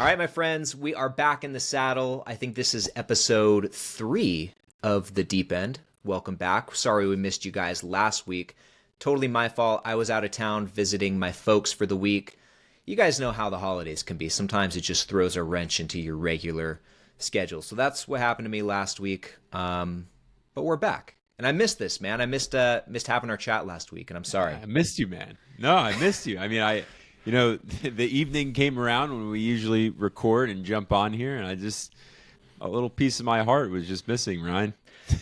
All right, my friends, we are back in the saddle. I think this is episode 3 of The Deep End. Welcome back. Sorry we missed you guys last week. Totally my fault. I was out of town visiting my folks for the week. You guys know how the holidays can be. Sometimes it just throws a wrench into your regular schedule. So that's what happened to me last week. But we're back. And I missed this, man. I missed having our chat last week, and I'm sorry. I missed you, man. No, I missed you. I mean, the evening came around when we usually record and jump on here, and a little piece of my heart was just missing, Ryne.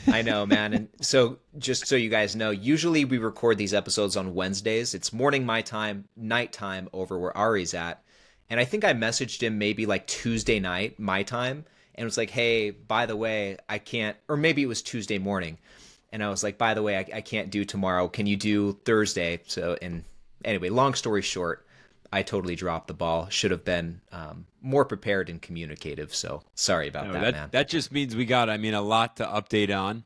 I know, man. And so just so you guys know, usually we record these episodes on Wednesdays. It's morning my time, nighttime over where Ari's at. And I think I messaged him maybe like Tuesday night, my time, and was like, hey, by the way, I can't, or maybe it was Tuesday morning. And I was like, by the way, I can't do tomorrow. Can you do Thursday? So, and anyway, long story short, I totally dropped the ball. Should have been more prepared and communicative. So sorry about that, man. That just means we got, a lot to update on.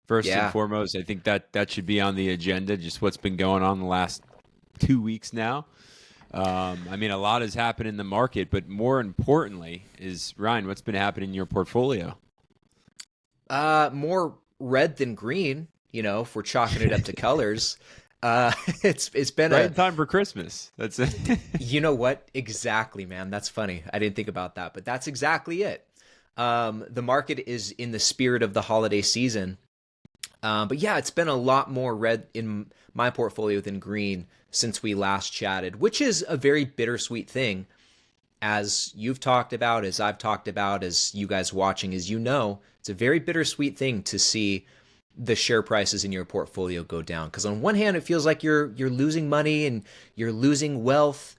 First and foremost, I think that should be on the agenda, just what's been going on the last 2 weeks now. A lot has happened in the market, but more importantly is, Ryne, what's been happening in your portfolio? More red than green, if we're chalking it up to colors. It's been right in time for Christmas. That's it. You know what? Exactly, man. That's funny. I didn't think about that, but that's exactly it. The market is in the spirit of the holiday season. But yeah, it's been a lot more red in my portfolio than green since we last chatted, which is a very bittersweet thing. As you've talked about, as I've talked about, as you guys watching, as you know, it's a very bittersweet thing to see the share prices in your portfolio go down. Because on one hand, it feels like you're losing money and you're losing wealth,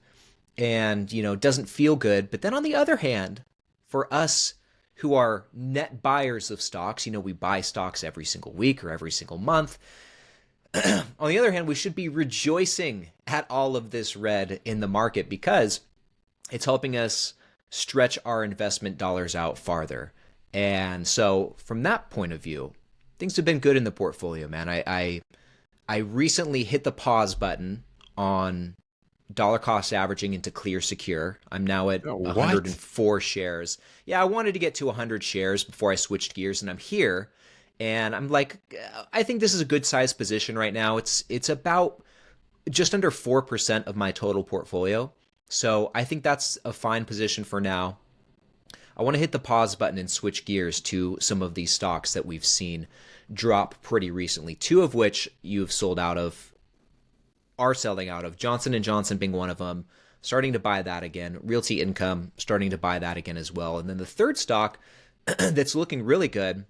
and it doesn't feel good. But then on the other hand, for us who are net buyers of stocks, we buy stocks every single week or every single month. On the other hand, we should be rejoicing at all of this red in the market because it's helping us stretch our investment dollars out farther. And so from that point of view, things have been good in the portfolio, man. I recently hit the pause button on dollar cost averaging into clear secure. I'm now at 104 shares. Yeah, I wanted to get to 100 shares before I switched gears, and I'm here. And I'm like, I think this is a good size position right now. It's about just under 4% of my total portfolio. So I think that's a fine position for now. I want to hit the pause button and switch gears to some of these stocks that we've seen drop pretty recently, 2 of which you've are selling out of. Johnson & Johnson being one of them, starting to buy that again. Realty Income starting to buy that again as well. And then the third stock that's looking really good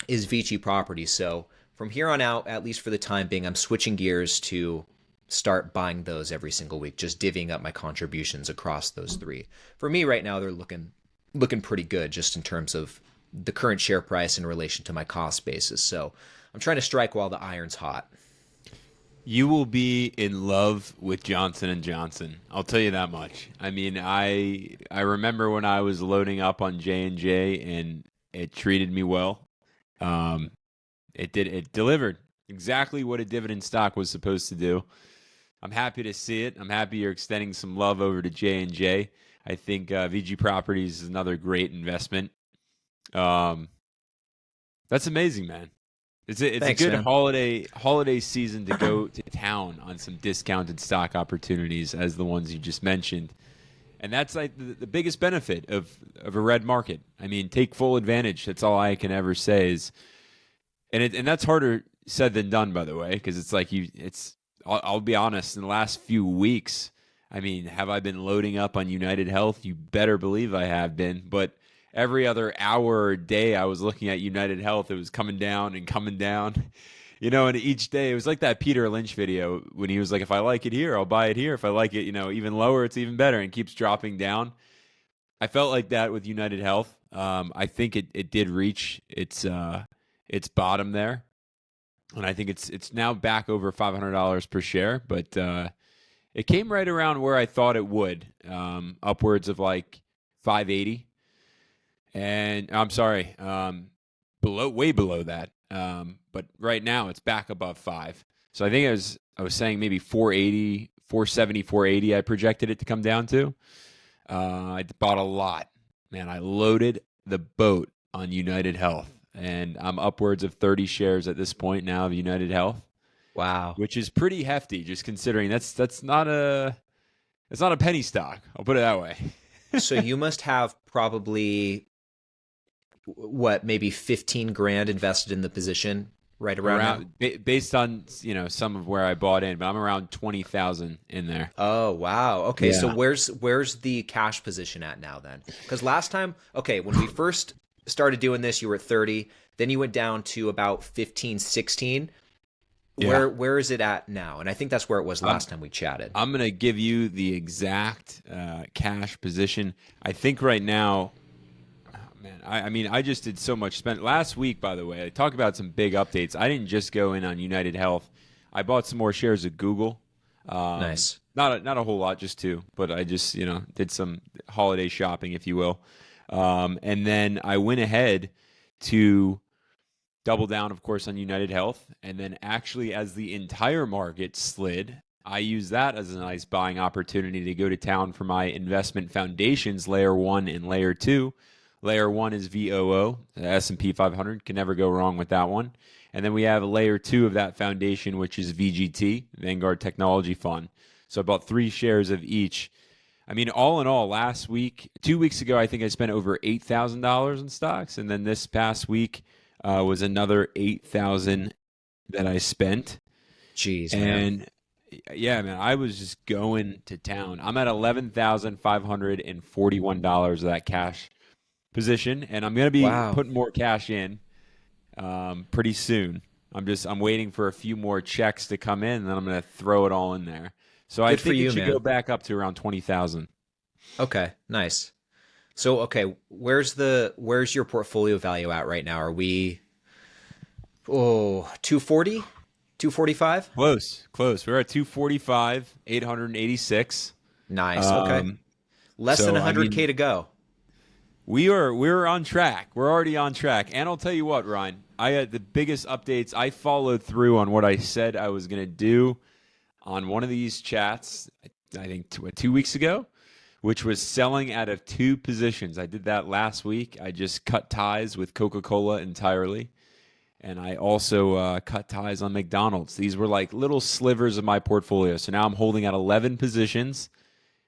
is Vici Properties. So from here on out, at least for the time being, I'm switching gears to start buying those every single week, just divvying up my contributions across those 3. For me right now, they're looking pretty good just in terms of the current share price in relation to my cost basis. So I'm trying to strike while the iron's hot. You will be in love with Johnson & Johnson. I'll tell you that much. I remember when I was loading up on J&J and it treated me well. It delivered exactly what a dividend stock was supposed to do. I'm happy to see it. I'm happy you're extending some love over to J&J. I think VG Properties is another great investment. That's amazing, man. It's Thanks, a good man. holiday season to go to town on some discounted stock opportunities as the ones you just mentioned. And that's like the biggest benefit of a red market. Take full advantage. That's all I can ever say is, and that's harder said than done, by the way, because it's like I'll be honest, in the last few weeks, have I been loading up on United Health? You better believe I have been. But every other hour or day I was looking at United Health, it was coming down and coming down. And each day, it was like that Peter Lynch video when he was like, if I like it here, I'll buy it here. If I like it, even lower, it's even better, and keeps dropping down. I felt like that with United Health. I think it did reach its bottom there. And I think it's now back over $500 per share, but it came right around where I thought it would, upwards of like 580. And I'm sorry, way below that. But right now it's back above 5. So I think I was saying maybe 480, 470, 480 I projected it to come down to. I bought a lot. Man, I loaded the boat on United Health, and I'm upwards of 30 shares at this point now of United Health, Wow. which is pretty hefty, just considering that's not a it's not a penny stock. I'll put it that way. So you must have probably what, maybe 15 grand invested in the position right around now? Based on some of where I bought in, but I'm around 20,000 in there. Oh, wow. Okay, so Yeah. where's the cash position at now then? Because last time, okay, when we first started doing this, you were at 30, then you went down to about 15, 16. Yeah. Where is it at now? And I think that's where it was I'm last time we chatted. I'm gonna give you the exact cash position. I think right now, oh, man. I mean, I just did so much spent last week. By the way, I talk about some big updates. I didn't just go in on United Health. I bought some more shares of Google. Nice. Not a whole lot, just two, but I just did some holiday shopping, if you will, and then I went ahead to double down, of course, on United Health. And then actually, as the entire market slid, I used that as a nice buying opportunity to go to town for my investment foundations, layer one and layer two. Layer one is VOO, the S&P 500. Can never go wrong with that one. And then we have layer two of that foundation, which is VGT, Vanguard Technology Fund. So I bought 3 shares of each. I mean, all in all, last week, 2 weeks ago, I think I spent over $8,000 in stocks. And then this past week, was another 8,000 that I spent. Jeez, man. And yeah, man, I was just going to town. I'm at $11,541 of that cash position, and I'm gonna be Wow. putting more cash in pretty soon. I'm waiting for a few more checks to come in, and then I'm gonna throw it all in there. So I Good for think it you, should go man. back up to around 20,000. Okay, nice. So, okay, where's your portfolio value at right now? Are we 240? 245? Close, close. We're at 245, 886. Nice. Okay. Um, Less than so I 100K mean, to go. we're on track. We're already on track. And I'll tell you what, Ryne, I had the biggest updates. I followed through on what I said I was going to do on one of these chats, I think 2 weeks ago, which was selling out of 2 positions. I did that last week. I just cut ties with Coca-Cola entirely. And I also cut ties on McDonald's. These were like little slivers of my portfolio. So now I'm holding at 11 positions.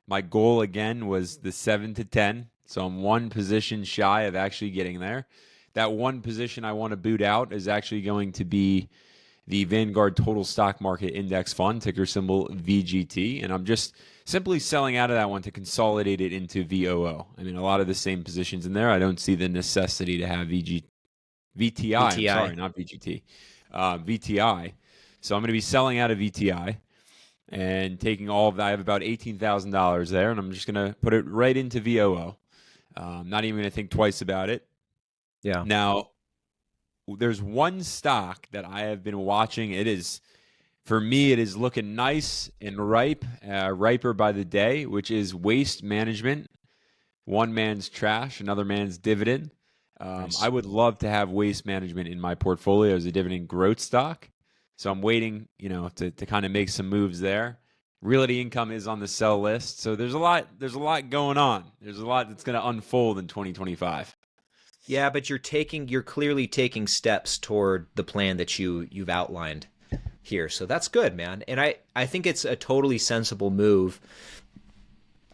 My goal again was the 7 to 10. So I'm one position shy of actually getting there. That one position I want to boot out is actually going to be the Vanguard Total Stock Market Index Fund, ticker symbol VGT. And I'm just simply selling out of that one to consolidate it into VOO. I mean, a lot of the same positions in there. I don't see the necessity to have VTI. I'm VTI. sorry, not VGT. VTI. So I'm going to be selling out of VTI and taking all of that. I have about $18,000 there, and I'm just going to put it right into VOO. Not even going to think twice about it. Yeah. Now, there's one stock that I have been watching. For me, it is looking nice and ripe, riper by the day, which is Waste Management. One man's trash, another man's dividend. Nice. I would love to have Waste Management in my portfolio as a dividend growth stock. So I'm waiting, to kind of make some moves there. Realty Income is on the sell list. So there's a lot going on. There's a lot that's going to unfold in 2025. Yeah, but you're clearly taking steps toward the plan that you've outlined here. So that's good, man. And I think it's a totally sensible move,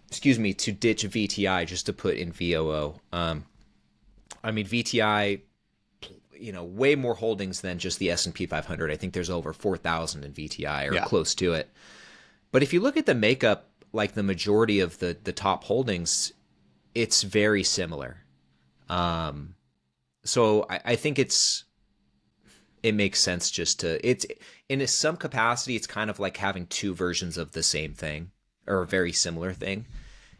excuse me, to ditch VTI just to put in VOO. I mean, VTI, way more holdings than just the S&P 500. I think there's over 4,000 in VTI or Yeah. close to it. But if you look at the makeup, like the majority of the top holdings, it's very similar. So I think it makes sense just to, it's in some capacity, it's kind of like having 2 versions of the same thing or a very similar thing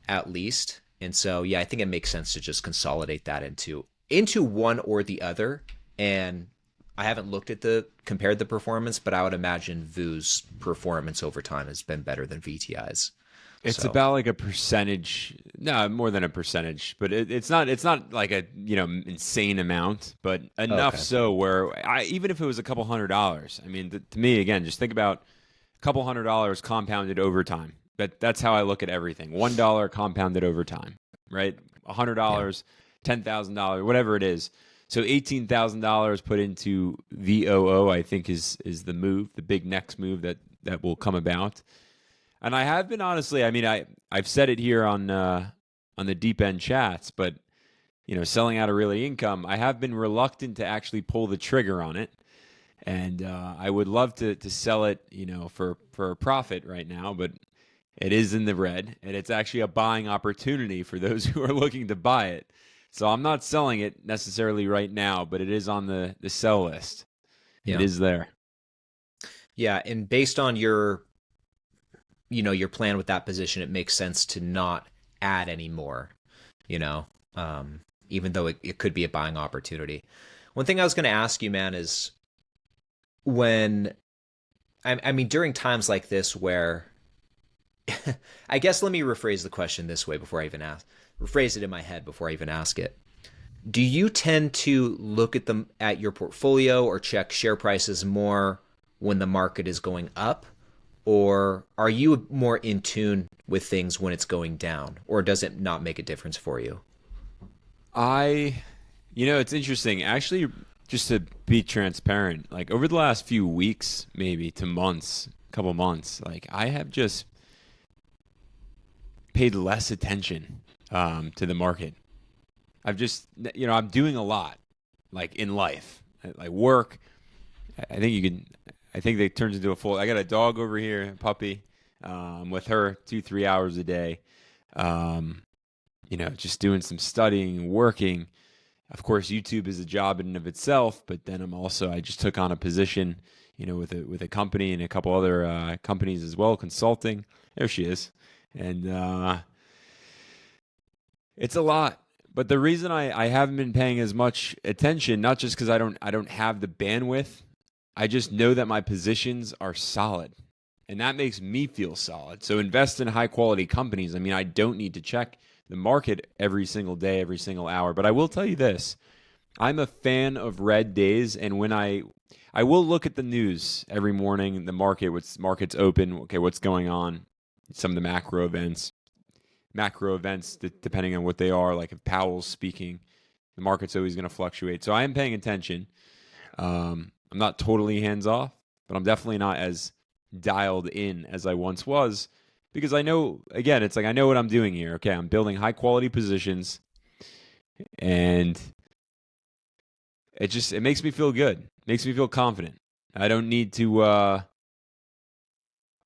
at least. And so, yeah, I think it makes sense to just consolidate that into one or the other. And I haven't compared the performance, but I would imagine VU's performance over time has been better than VTI's. It's So, about like a percentage, no, more than a percentage, but it's not like a insane amount, but enough okay. so where even if it was a couple $100, I mean, to me again, just think about a couple $100 compounded over time. That's how I look at everything. $1 compounded over time, right? Yeah. $100, $10,000, whatever it is. So $18,000 put into VOO, I think is the move, the big next move that will come about. And I have been honestly, I mean, I've said it here on the deep end chats, but selling out of Really Income, I have been reluctant to actually pull the trigger on it. And I would love to sell it, for a profit right now, but it is in the red, and it's actually a buying opportunity for those who are looking to buy it. So I'm not selling it necessarily right now, but it is on the sell list. It Yeah. is there. Yeah. And based on your plan with that position, it makes sense to not add any more, you know, even though it could be a buying opportunity. One thing I was going to ask you, man, is when, I mean, during times like this where, I guess let me rephrase the question this way before I even ask, rephrase it in my head before I even ask it. Do you tend to look at your portfolio or check share prices more when the market is going up, or are you more in tune with things when it's going down, or does it not make a difference for you? It's interesting. Actually, just to be transparent, like over the last few weeks, maybe to months, couple months, like I have just paid less attention to the market. I've just, I'm doing a lot, like in life, like work. I think that turns into a full. I got a dog over here, a puppy, with her 2-3 hours a day. Just doing some studying, working. Of course, YouTube is a job in and of itself, but then I just took on a position, with a company and a couple other companies as well, consulting. There she is, and it's a lot. But the reason I haven't been paying as much attention, not just because I don't have the bandwidth, I just know that my positions are solid. And that makes me feel solid. So invest in high quality companies. I mean, I don't need to check the market every single day, every single hour. But I will tell you this. I'm a fan of red days, and when I will look at the news every morning, the market's open, okay, what's going on, some of the macro events, depending on what they are, like if Powell's speaking, the market's always going to fluctuate. So I am paying attention. I'm not totally hands off, but I'm definitely not as dialed in as I once was, because I know, again, it's like I know what I'm doing here. Okay, I'm building high quality positions, and it makes me feel good. It makes me feel confident. I don't need to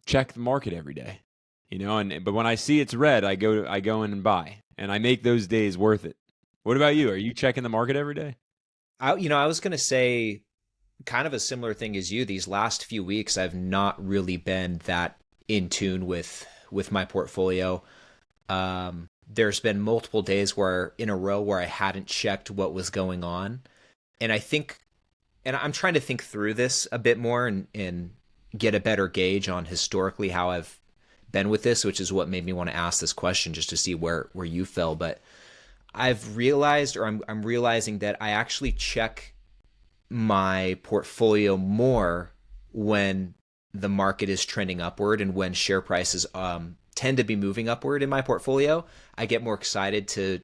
check the market every day, but when I see it's red, I go in and buy, and I make those days worth it. What about you? Are you checking the market every day? I was going to say kind of a similar thing as you. These last few weeks, I've not really been that in tune with my portfolio. There's been multiple days where in a row where I hadn't checked what was going on, and I'm trying to think through this a bit more and get a better gauge on historically how I've been with this, which is what made me want to ask this question just to see where you fell. But I've realized, or I'm realizing that I actually check my portfolio more when the market is trending upward and when share prices tend to be moving upward in my portfolio. I get more excited to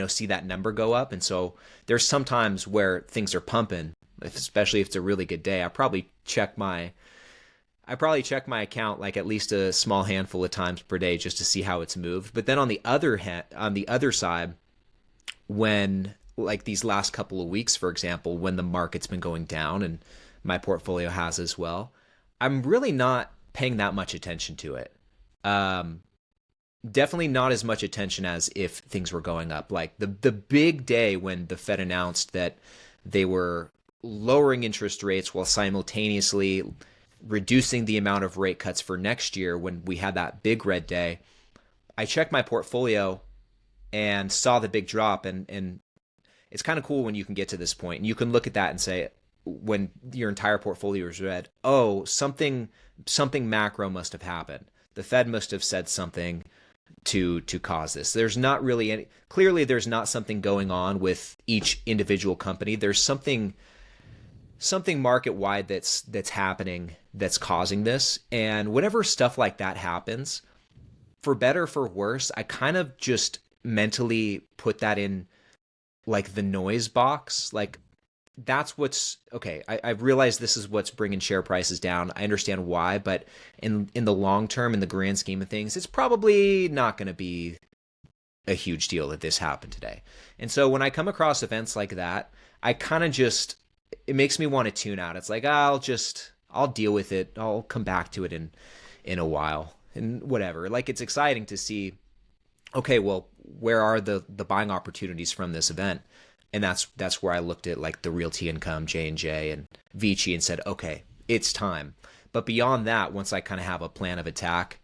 see that number go up, and so there's some times where things are pumping, especially if it's a really good day. I probably check my account like at least a small handful of times per day just to see how it's moved. But then on the other side, when like these last couple of weeks, for example, when the market's been going down and my portfolio has as well, I'm really not paying that much attention to it. Um, Definitely not as much attention as if things were going up. Like the big day when the Fed announced that they were lowering interest rates while simultaneously reducing the amount of rate cuts for next year, when we had that big red day, I checked my portfolio and saw the big drop, and it's kind of cool when you can get to this point and you can look at that and say, when your entire portfolio is red, oh, something macro must have happened. The Fed must have said something to cause this. There's not really any, clearly there's not something going on with each individual company. There's something something market wide that's happening that's causing this. And whenever stuff like that happens, for better or for worse, I kind of just mentally put that in like the noise box. Like that's what's okay. I realize this is what's bringing share prices down. I understand why, but in the long term, in the grand scheme of things, it's probably not going to be a huge deal that this happened today. And so when I come across events like that, I kind of just, it makes me want to tune out. It's like, I'll deal with it. I'll come back to it in a while and whatever. Like it's exciting to see, okay, well, where are the buying opportunities from this event? And that's where I looked at like the Realty Income, J&J and Vici and said, okay, it's time. But beyond that, once I kind of have a plan of attack,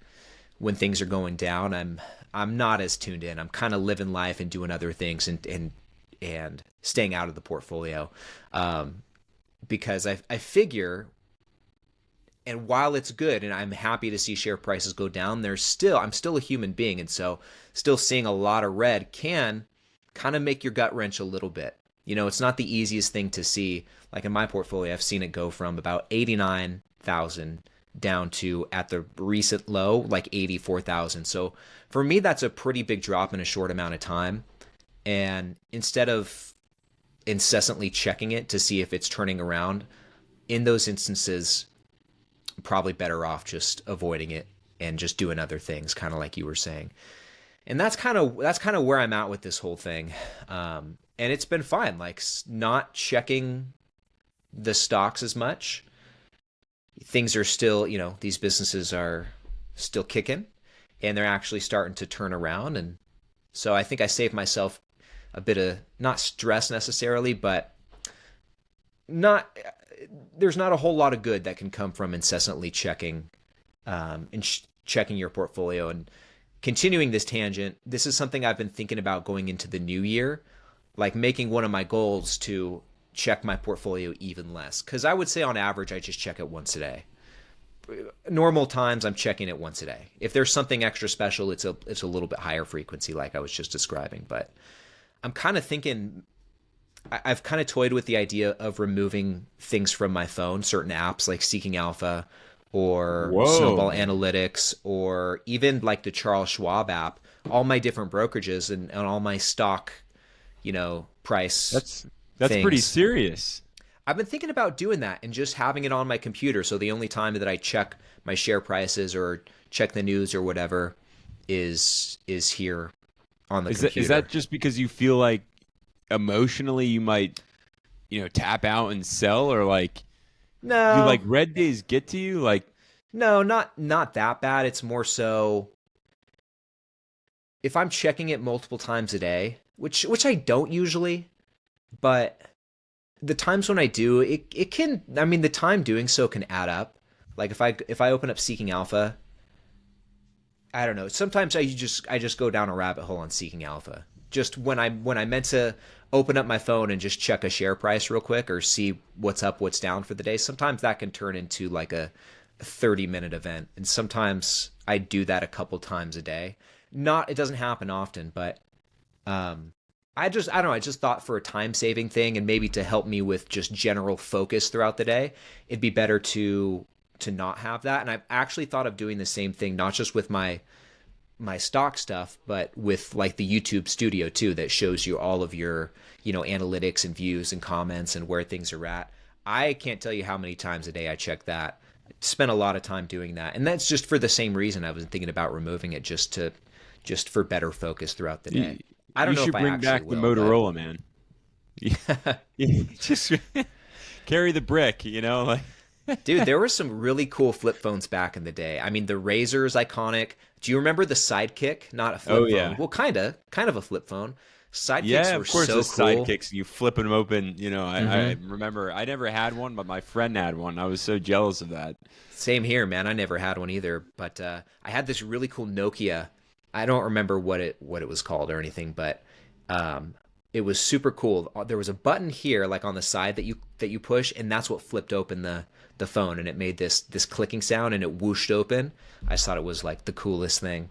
when things are going down, I'm not as tuned in. I'm kind of living life and doing other things and staying out of the portfolio, because I figure, and while it's good and I'm happy to see share prices go down, I'm still a human being, and so still seeing a lot of red can kind of make your gut wrench a little bit. You know, it's not the easiest thing to see. Like in my portfolio, I've seen it go from about 89,000 down to, at the recent low, like 84,000. So for me, that's a pretty big drop in a short amount of time. And instead of incessantly checking it to see if it's turning around, in those instances, I'm probably better off just avoiding it and just doing other things, kind of like you were saying. And that's kind of where I'm at with this whole thing. And it's been fine, like not checking the stocks as much. Things are still, these businesses are still kicking and they're actually starting to turn around. And so I think I saved myself a bit of, not stress necessarily, but there's not a whole lot of good that can come from incessantly checking checking your portfolio. And continuing this tangent, this is something I've been thinking about going into the new year, like making one of my goals to check my portfolio even less. Because I would say on average, I just check it once a day. Normal times, I'm checking it once a day. If there's something extra special, it's a little bit higher frequency, like I was just describing. But I'm kind of thinking, I've kind of toyed with the idea of removing things from my phone, certain apps like Seeking Alpha or Snowball Analytics, or even like the Charles Schwab app, all my different brokerages and all my stock, price. That's pretty serious. I've been thinking about doing that and just having it on my computer. So the only time that I check my share prices or check the news or whatever is here on the computer. Is that just because you feel like emotionally you might, tap out and sell, or like, no, do like red days get to you? Like, no, not that bad. It's more so if I'm checking it multiple times a day, which I don't usually, but the times when I do, it can, the time doing so can add up. Like if I open up Seeking Alpha, I don't know, sometimes I just go down a rabbit hole on Seeking Alpha. Just when I meant to open up my phone and just check a share price real quick or see what's up, what's down for the day, sometimes that can turn into like a 30-minute event. And sometimes I do that a couple times a day. It doesn't happen often, but I don't know, I just thought for a time-saving thing and maybe to help me with just general focus throughout the day, it'd be better to not have that. And I've actually thought of doing the same thing, not just with my stock stuff, but with like the YouTube studio too, that shows you all of your, analytics and views and comments and where things are at. I can't tell you how many times a day I check that. I spend a lot of time doing that. And that's just for the same reason I was thinking about removing it, just for better focus throughout the day. I don't know if I actually will. You should bring back the Motorola, man. Yeah. Just carry the brick, like. Dude, there were some really cool flip phones back in the day. The Razr is iconic. Do you remember the Sidekick? Not a flip phone. Well, kind of a flip phone. Sidekicks were so cool. Yeah, of course, the Sidekicks. You flip them open. I remember I never had one, but my friend had one. I was so jealous of that. Same here, man. I never had one either. But I had this really cool Nokia. I don't remember what it was called or anything, but it was super cool. There was a button here, like on the side that you push, and that's what flipped open the phone, and it made this clicking sound, and it whooshed open. I just thought it was like the coolest thing.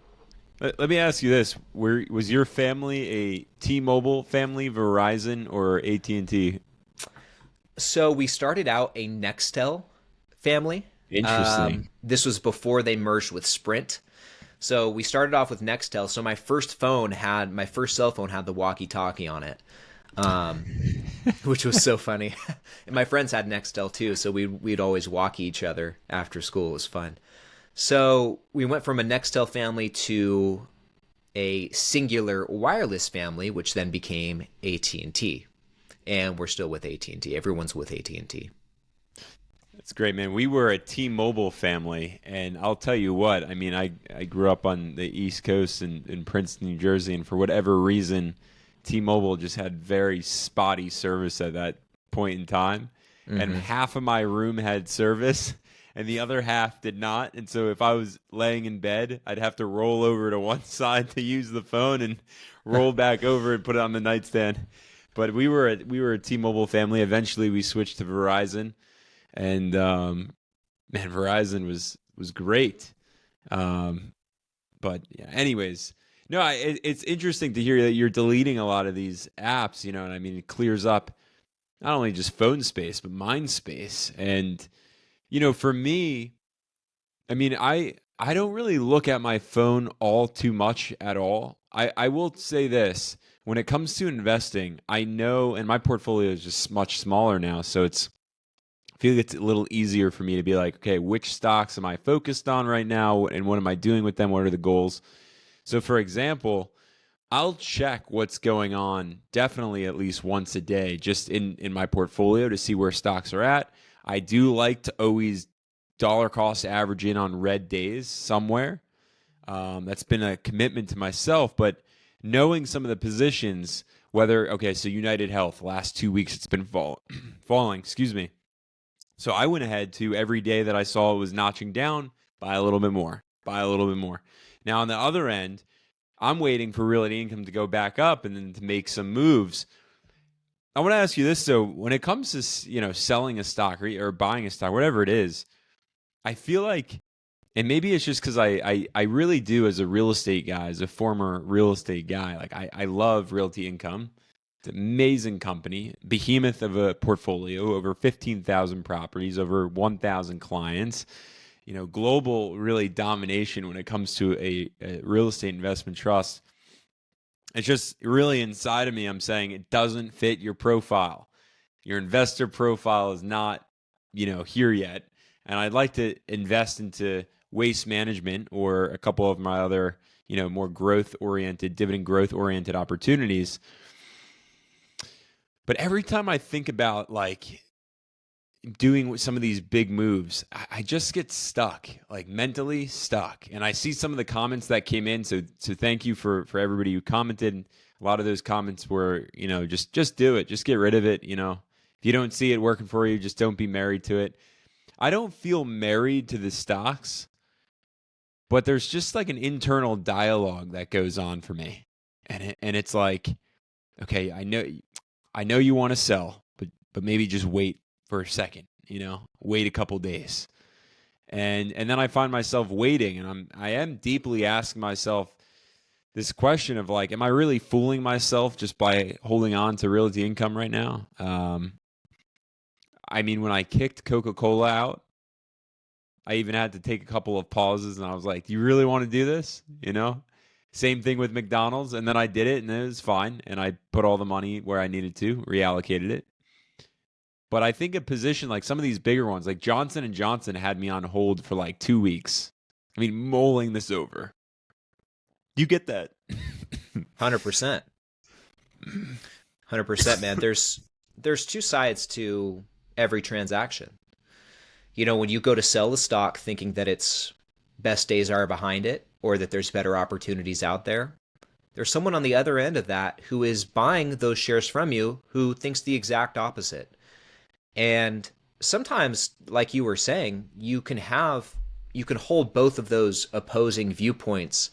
Let me ask you this: was your family a T-Mobile family, Verizon, or AT&T? So we started out a Nextel family. Interesting. This was before they merged with Sprint. So we started off with Nextel. So my first cell phone had the walkie-talkie on it, which was so funny. And my friends had Nextel too, so we'd always walkie each other after school. It was fun. So we went from a Nextel family to a singular wireless family, which then became AT&T. And we're still with AT&T. Everyone's with AT&T. That's great, man. We were a T-Mobile family, and I'll tell you what, I mean, I grew up on the East Coast in Princeton, New Jersey, and for whatever reason, T-Mobile just had very spotty service at that point in time. And half of my room had service, and the other half did not. And so if I was laying in bed, I'd have to roll over to one side to use the phone and roll back over and put it on the nightstand. But we were a T-Mobile family. Eventually, we switched to Verizon. And man, Verizon was great. But yeah, anyways, no, it's interesting to hear that you're deleting a lot of these apps, and I mean, it clears up not only just phone space, but mind space. And, for me, I mean, I don't really look at my phone all too much at all. I will say this, when it comes to investing, I know, and my portfolio is just much smaller now, so I feel like it's a little easier for me to be like, okay, which stocks am I focused on right now, and what am I doing with them? What are the goals? So, for example, I'll check what's going on definitely at least once a day just in my portfolio to see where stocks are at. I do like to always dollar cost average in on red days somewhere. That's been a commitment to myself, but knowing some of the positions, so United Health, last 2 weeks it's been falling, excuse me. So I went ahead to every day that I saw it was notching down, buy a little bit more, buy a little bit more. Now on the other end, I'm waiting for realty income to go back up and then to make some moves. I want to ask you this. So when it comes to, selling a stock or buying a stock, whatever it is, I feel like, and maybe it's just because I really do, as a real estate guy, as a former real estate guy, like I love realty income. It's an amazing company, behemoth of a portfolio, over 15,000 properties, over 1,000 clients, global really domination when it comes to a real estate investment trust. It's just really inside of me, I'm saying it doesn't fit your profile. Your investor profile is not, here yet. And I'd like to invest into waste management or a couple of my other, more dividend growth oriented opportunities. But every time I think about like doing some of these big moves, I just get stuck, like mentally stuck. And I see some of the comments that came in. So thank you for everybody who commented. A lot of those comments were, just do it. Just get rid of it. If you don't see it working for you, just don't be married to it. I don't feel married to the stocks, but there's just like an internal dialogue that goes on for me. And it's like, okay, I know you want to sell, but maybe just wait for a second, wait a couple days. And then I find myself waiting, and I am deeply asking myself this question of like, am I really fooling myself just by holding on to realty income right now? I mean, when I kicked Coca-Cola out, I even had to take a couple of pauses, and I was like, do you really want to do this? Same thing with McDonald's, and then I did it, and it was fine, and I put all the money where I needed to, reallocated it. But I think a position like some of these bigger ones, like Johnson & Johnson had me on hold for like 2 weeks. I mean, mulling this over. You get that? 100%. 100%, man. There's two sides to every transaction. When you go to sell the stock thinking that its best days are behind it or that there's better opportunities out there, there's someone on the other end of that who is buying those shares from you who thinks the exact opposite. And sometimes, like you were saying, you can hold both of those opposing viewpoints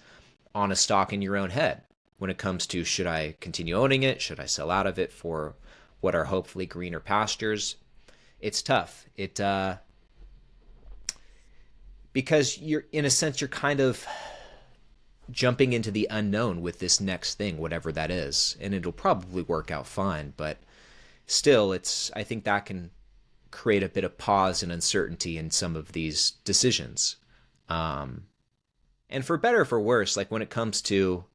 on a stock in your own head when it comes to, should I continue owning it? Should I sell out of it for what are hopefully greener pastures? It's tough. Because you're, in a sense, you're kind of jumping into the unknown with this next thing, whatever that is, and it'll probably work out fine, but still, I think that can create a bit of pause and uncertainty in some of these decisions. And for better or for worse, like when it comes to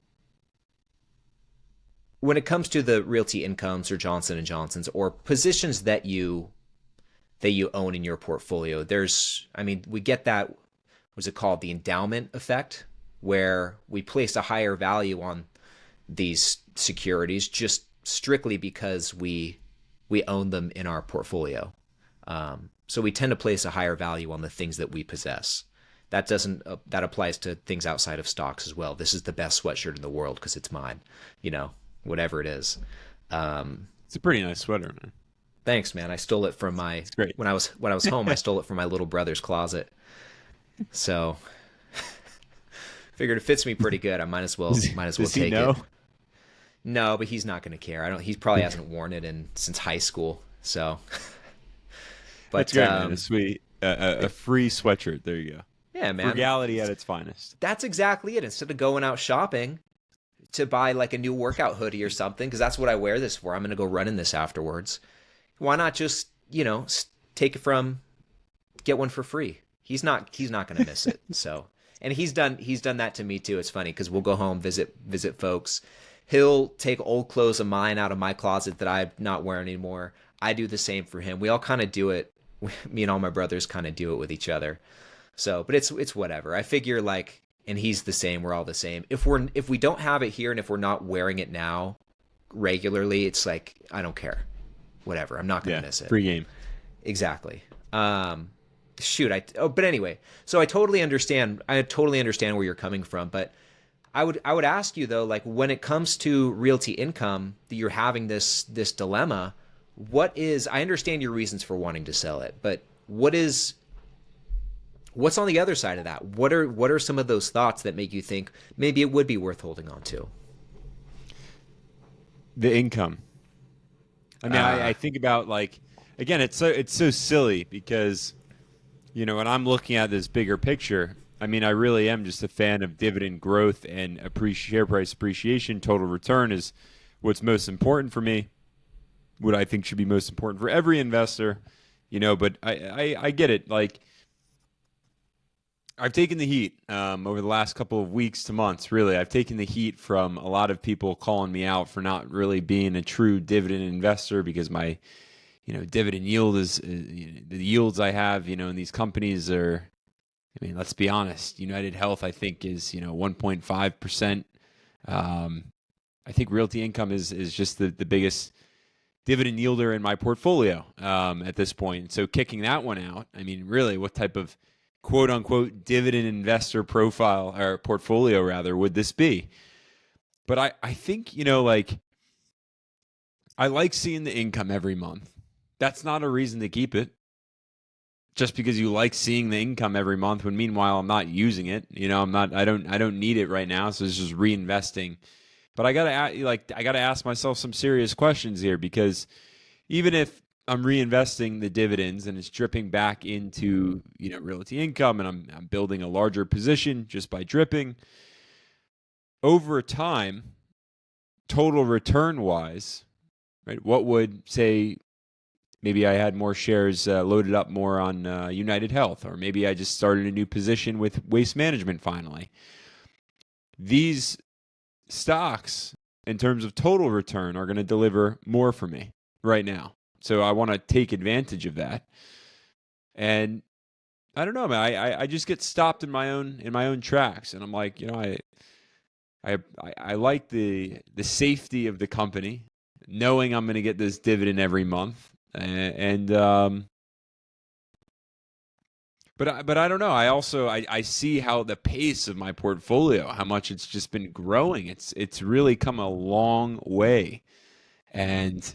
the Realty Incomes or Johnson and Johnsons or positions that you own in your portfolio, we get that, what's it called, the endowment effect, where we place a higher value on these securities just strictly because we own them in our portfolio. So we tend to place a higher value on the things that we possess. That applies to things outside of stocks as well. This is the best sweatshirt in the world because it's mine, whatever it is. It's a pretty nice sweater, man. Thanks, man. I stole it from It's great. when I was home. I stole it from my little brother's closet. So figured it fits me pretty good. I might as well Does he take know? it. No, but he's not going to care. He probably hasn't worn it since high school. So, but That's great, man. It's sweet. A free sweatshirt. There you go. Yeah, man. Frugality at its finest. That's exactly it. Instead of going out shopping to buy like a new workout hoodie or something, because that's what I wear this for. I'm going to go run in this afterwards. Why not just, get one for free? He's not going to miss it. So, and he's done that to me too. It's funny because we'll go home, visit folks. He'll take old clothes of mine out of my closet that I'm not wearing anymore. I do the same for him. We all kind of do it. Me and all my brothers kind of do it with each other. So, but it's whatever. I figure and he's the same. We're all the same. If we don't have it here and if we're not wearing it now regularly, it's like, I don't care. Whatever. I'm not going to miss it. Free game. Exactly. But anyway, so I totally understand where you're coming from, but I would ask you though, like when it comes to Realty Income, that you're having this dilemma, I understand your reasons for wanting to sell it, but what's on the other side of that? What are some of those thoughts that make you think maybe it would be worth holding on to? The income. I mean, I think about again, it's so silly because, when I'm looking at this bigger picture, I mean, I really am just a fan of dividend growth and share price appreciation. Total return is what's most important for me. What I think should be most important for every investor, but I get it. Like, I've taken the heat over the last couple of weeks to months, really. I've taken the heat from a lot of people calling me out for not really being a true dividend investor because my, dividend yield is the yields I have, in these companies are, I mean, let's be honest. United Health, I think, is, 1.5%. I think Realty Income is just the biggest dividend yielder in my portfolio at this point. So kicking that one out, I mean, really, what type of quote unquote dividend investor profile or portfolio rather would this be? But I think, I like seeing the income every month. That's not a reason to keep it. Just because you like seeing the income every month when meanwhile I'm not using it. I don't need it right now, so it's just reinvesting. But I gotta ask myself some serious questions here because even if I'm reinvesting the dividends and it's dripping back into, Realty Income and I'm building a larger position just by dripping. Over time, total return wise, right? What would say maybe I had more shares loaded up more on United Health, or maybe I just started a new position with Waste Management finally. These stocks, in terms of total return, are going to deliver more for me right now. So I want to take advantage of that. And I don't know, man. I just get stopped in my own tracks, and I'm like, I like the safety of the company, knowing I'm going to get this dividend every month, but I don't know. I also I see how the pace of my portfolio, how much it's just been growing. It's really come a long way, and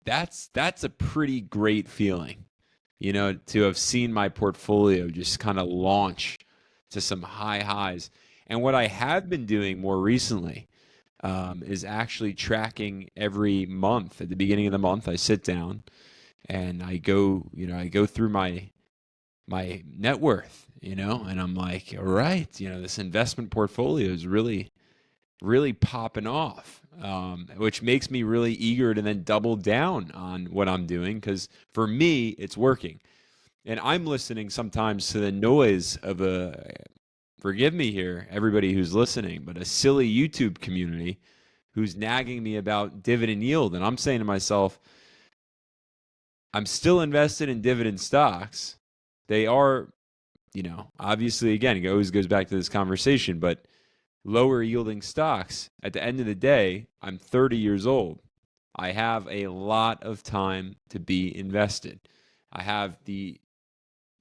that's a pretty great feeling, to have seen my portfolio just kind of launch to some high highs. And what I have been doing more recently is actually tracking every month. At the beginning of the month, I sit down and I go through my net worth, and I'm like, all right, this investment portfolio is really, really popping off. which makes me really eager to then double down on what I'm doing, because for me, it's working. And I'm listening sometimes to the noise of forgive me here, everybody who's listening, but a silly YouTube community who's nagging me about dividend yield. And I'm saying to myself, I'm still invested in dividend stocks. They are, obviously, again, it always goes back to this conversation, but lower yielding stocks. At the end of the day, I'm 30 years old. I have a lot of time to be invested. I have the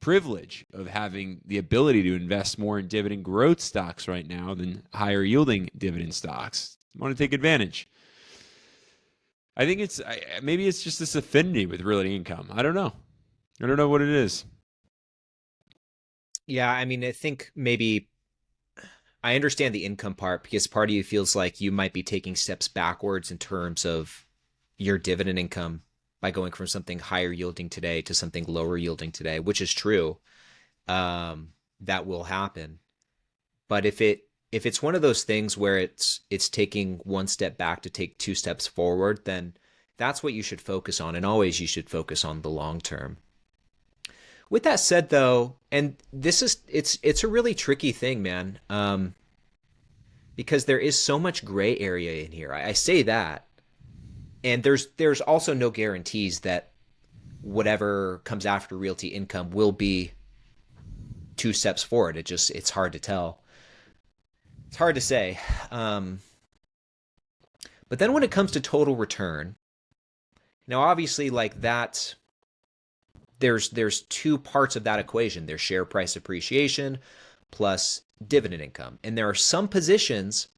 privilege of having the ability to invest more in dividend growth stocks right now than higher yielding dividend stocks. I want to take advantage. I think maybe it's just this affinity with realty income. I don't know. I don't know what it is. Yeah, I mean, I think maybe I understand the income part because part of you feels like you might be taking steps backwards in terms of your dividend income by going from something higher yielding today to something lower yielding today, which is true. That will happen. But if it's one of those things where it's taking one step back to take two steps forward, then that's what you should focus on. And always you should focus on the long term. With that said, though, and it's a really tricky thing, man, because there is so much gray area in here. I say that, and there's also no guarantees that whatever comes after realty income will be two steps forward. It's hard to tell. It's hard to say. But then when it comes to total return, now obviously like that, there's two parts of that equation. There's share price appreciation plus dividend income. And there are some positions,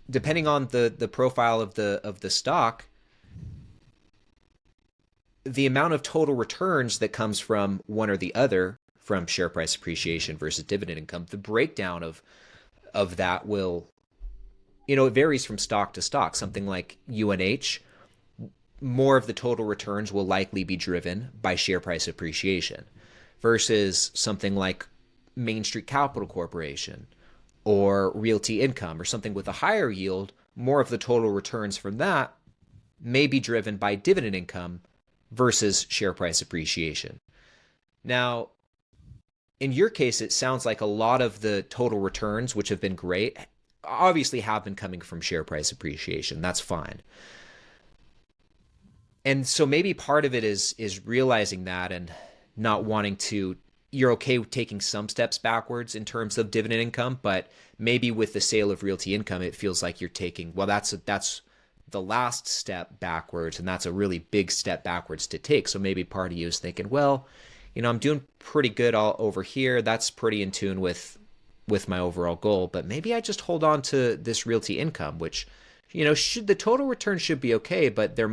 depending on the profile of the stock, the amount of total returns that comes from one or the other, from share price appreciation versus dividend income, the breakdown of that will, it varies from stock to stock. Something like UNH, more of the total returns will likely be driven by share price appreciation versus something like Main Street Capital Corporation or Realty Income or something with a higher yield. More of the total returns from that may be driven by dividend income versus share price appreciation. Now, in your case, it sounds like a lot of the total returns, which have been great, obviously have been coming from share price appreciation. That's fine. And so maybe part of it is realizing that and not wanting to, you're okay with taking some steps backwards in terms of dividend income, but maybe with the sale of Realty Income, it feels like you're taking, well, that's the last step backwards, and that's a really big step backwards to take. So maybe part of you is thinking, well, I'm doing pretty good all over here. That's pretty in tune with my overall goal, but maybe I just hold on to this Realty Income, which, the total return should be okay, but they're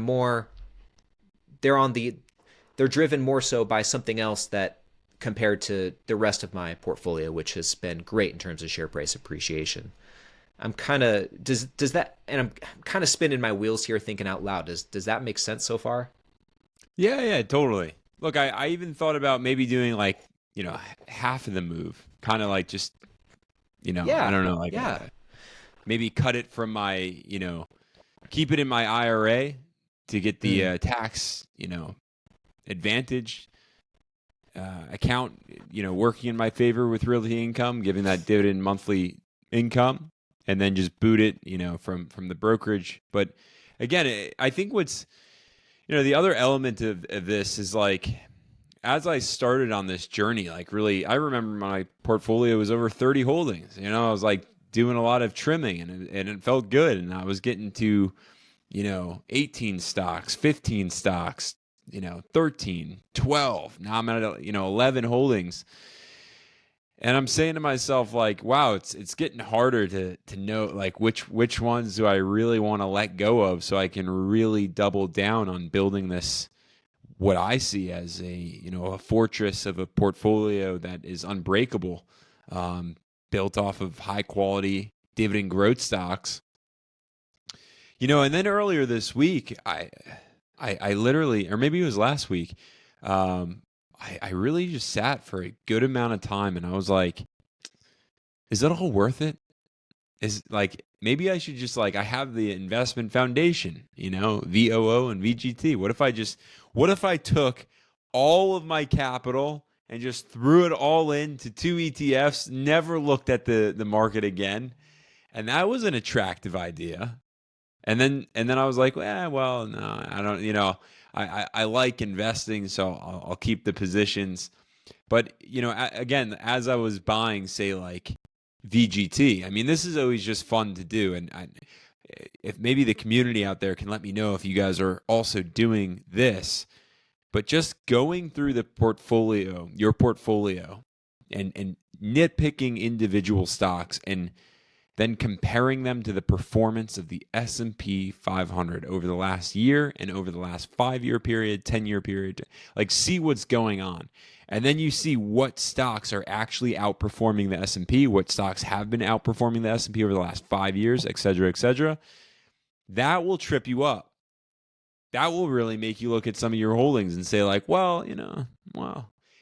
driven more so by something else that compared to the rest of my portfolio, which has been great in terms of share price appreciation. I'm kind of, does that, and I'm kind of spinning my wheels here thinking out loud. Does that make sense so far? Yeah, totally. Look, I even thought about maybe doing like, half of the move, kind of like just, Yeah. I don't know, like Yeah. maybe cut it from my, keep it in my IRA to get the tax, advantage account, working in my favor with Realty Income, giving that dividend monthly income, and then just boot it, from the brokerage. But again, I think what's, the other element of this is like, as I started on this journey, like really, I remember my portfolio was over 30 holdings. I was like doing a lot of trimming and it felt good. And I was getting to, 18 stocks, 15 stocks, 13, 12. Now I'm at, 11 holdings. And I'm saying to myself, like, wow, it's getting harder to know, like, which ones do I really want to let go of so I can really double down on building this, what I see as a fortress of a portfolio that is unbreakable, built off of high quality dividend growth stocks. And then earlier this week, I literally, or maybe it was last week, I really just sat for a good amount of time and I was like, is it all worth it? is like, maybe I should just like, I have the investment foundation, VOO and VGT. What if I took all of my capital and just threw it all into two ETFs, never looked at the market again? And that was an attractive idea. And then I was like, well, no, I don't, I like investing, so I'll keep the positions. But, again, as I was buying, say, like VGT, I mean, this is always just fun to do. And if maybe the community out there can let me know if you guys are also doing this, but just going through your portfolio, and nitpicking individual stocks and then comparing them to the performance of the S&P 500 over the last year and over the last 5-year period, 10-year period, like see what's going on. And then you see what stocks are actually outperforming the S&P, what stocks have been outperforming the S&P over the last 5 years, et cetera, et cetera. That will trip you up. That will really make you look at some of your holdings and say like, well,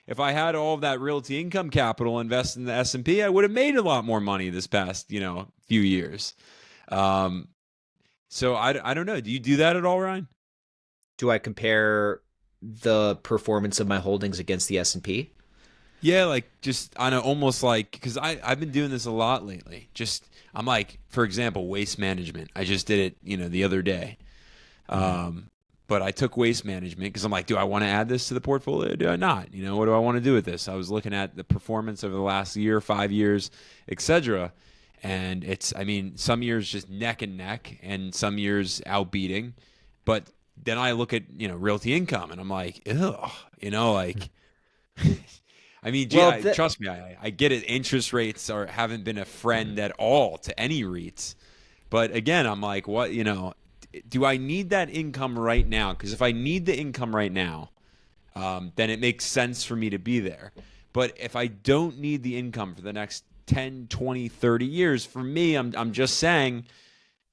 if I had all of that realty income capital invested in the S&P, I would have made a lot more money this past, few years. So I don't know. Do you do that at all, Ryne? Do I compare the performance of my holdings against the S&P? Yeah, like just on a almost like, because I've been doing this a lot lately. Just I'm like, for example, waste management. I just did it, the other day. But I took waste management because I'm like, do I want to add this to the portfolio? Do I not? What do I want to do with this? I was looking at the performance over the last year, 5 years, etc. And some years just neck and neck, and some years outbeating. But then I look at realty income, and I'm like, ugh, like. Trust me, I get it. Interest rates haven't been a friend at all to any REITs. But again, I'm like, what, do I need that income right now? Because if I need the income right now, then it makes sense for me to be there. But if I don't need the income for the next 10, 20, 30 years, for me, I'm just saying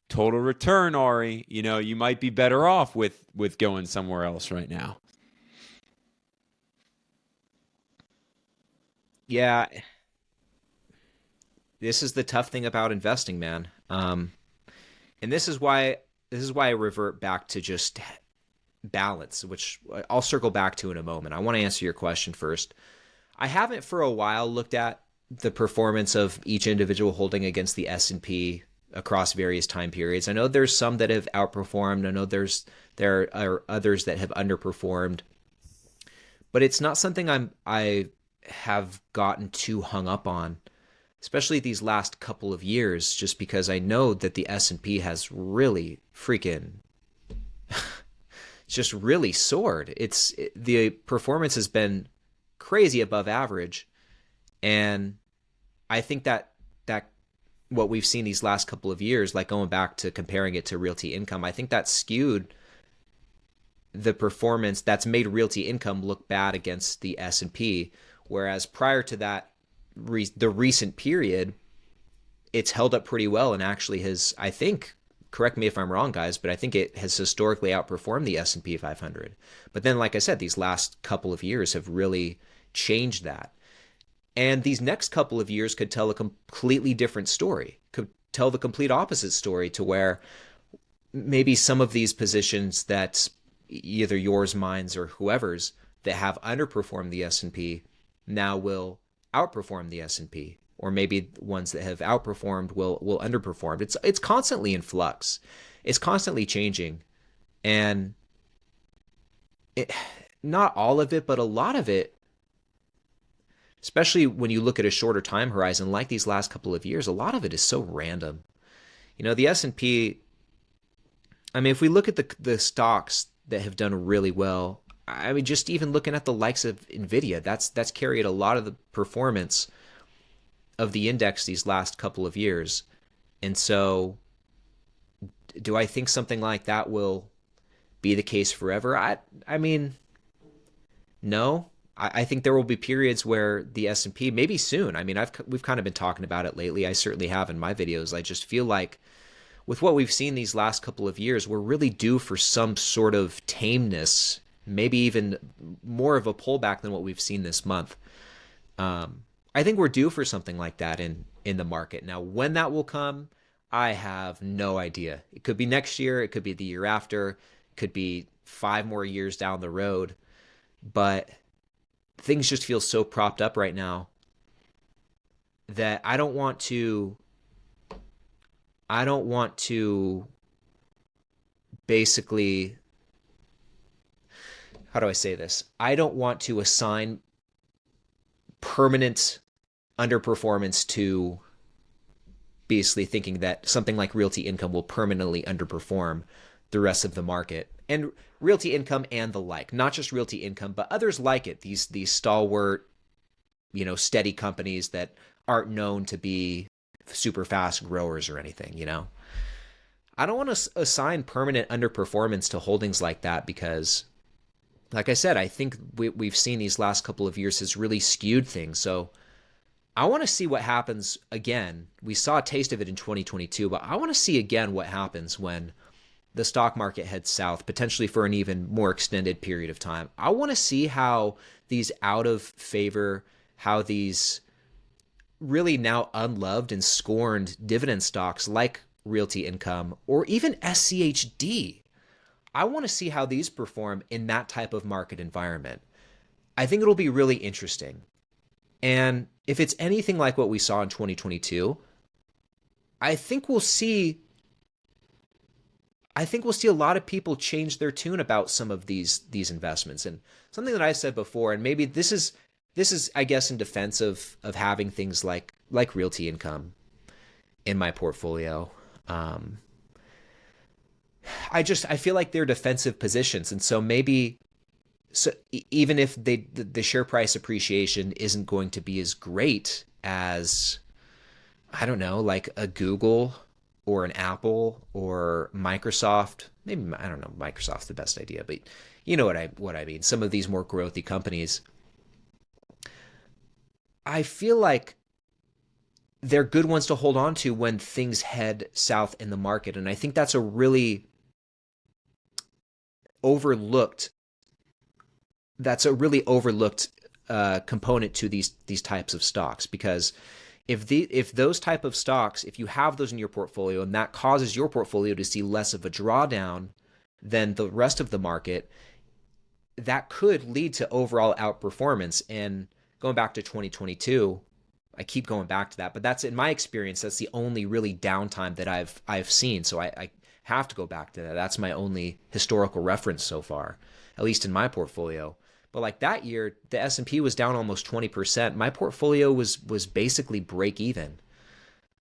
total return, Ari, you might be better off with going somewhere else right now. Yeah, this is the tough thing about investing, man. And this is why I revert back to just balance, which I'll circle back to in a moment. I want to answer your question first. I haven't for a while looked at the performance of each individual holding against the S&P across various time periods. I know there's some that have outperformed. I know there are others that have underperformed. But it's not something I have gotten too hung up on, especially these last couple of years, just because I know that the S&P has really freaking just really soared. The performance has been crazy above average, and I think that what we've seen these last couple of years, like going back to comparing it to realty income, I think that skewed the performance. That's made realty income look bad against the S&P, whereas prior to that, the recent period, it's held up pretty well and actually has, I think, correct me if I'm wrong, guys, but I think it has historically outperformed the S&P 500. But then, like I said, these last couple of years have really changed that. And these next couple of years could tell a completely different story, could tell the complete opposite story, to where maybe some of these positions that either yours, mine's, or whoever's that have underperformed the S&P now will outperform the S&P, or maybe ones that have outperformed will underperform. It's constantly in flux. It's constantly changing. And not all of it, but a lot of it, especially when you look at a shorter time horizon like these last couple of years, a lot of it is so random. The S&P, if we look at the stocks that have done really well, just even looking at the likes of Nvidia, that's carried a lot of the performance of the index these last couple of years. And so do I think something like that will be the case forever? No. I think there will be periods where the S&P, maybe soon. We've kind of been talking about it lately. I certainly have in my videos. I just feel like with what we've seen these last couple of years, we're really due for some sort of tameness, maybe even more of a pullback than what we've seen this month. I think we're due for something like that in the market. Now, when that will come, I have no idea. It could be next year, it could be the year after, it could be 5 more years down the road, but things just feel so propped up right now that I don't want to basically, how do I say this? I don't want to assign permanent underperformance to basically thinking that something like realty income will permanently underperform the rest of the market. And realty income and the like, not just realty income, but others like it. These stalwart, steady companies that aren't known to be super fast growers or anything, I don't want to assign permanent underperformance to holdings like that because, like I said, I think we've seen these last couple of years has really skewed things. So I want to see what happens again. We saw a taste of it in 2022, but I want to see again what happens when the stock market heads south, potentially for an even more extended period of time. I want to see how these out of favor, how these really now unloved and scorned dividend stocks like Realty Income or even SCHD, I want to see how these perform in that type of market environment. I think it'll be really interesting. And if it's anything like what we saw in 2022, I think we'll see a lot of people change their tune about some of these investments. And something that I said before, and maybe this is I guess in defense of having things like Realty Income in my portfolio. I feel like they're defensive positions, and so maybe even if the share price appreciation isn't going to be as great as, I don't know, like a Google or an Apple or Microsoft. Maybe, I don't know, Microsoft's the best idea, but you know what I mean. Some of these more growthy companies, I feel like they're good ones to hold on to when things head south in the market. And I think that's a really overlooked component to these types of stocks, because if those type of stocks, if you have those in your portfolio and that causes your portfolio to see less of a drawdown than the rest of the market, that could lead to overall outperformance. And going back to 2022, I keep going back to that, but that's, in my experience, that's the only really downtime that I've seen. So I have to go back to that. That's my only historical reference so far, at least in my portfolio. But like that year, the S&P was down almost 20%. My portfolio was basically break even,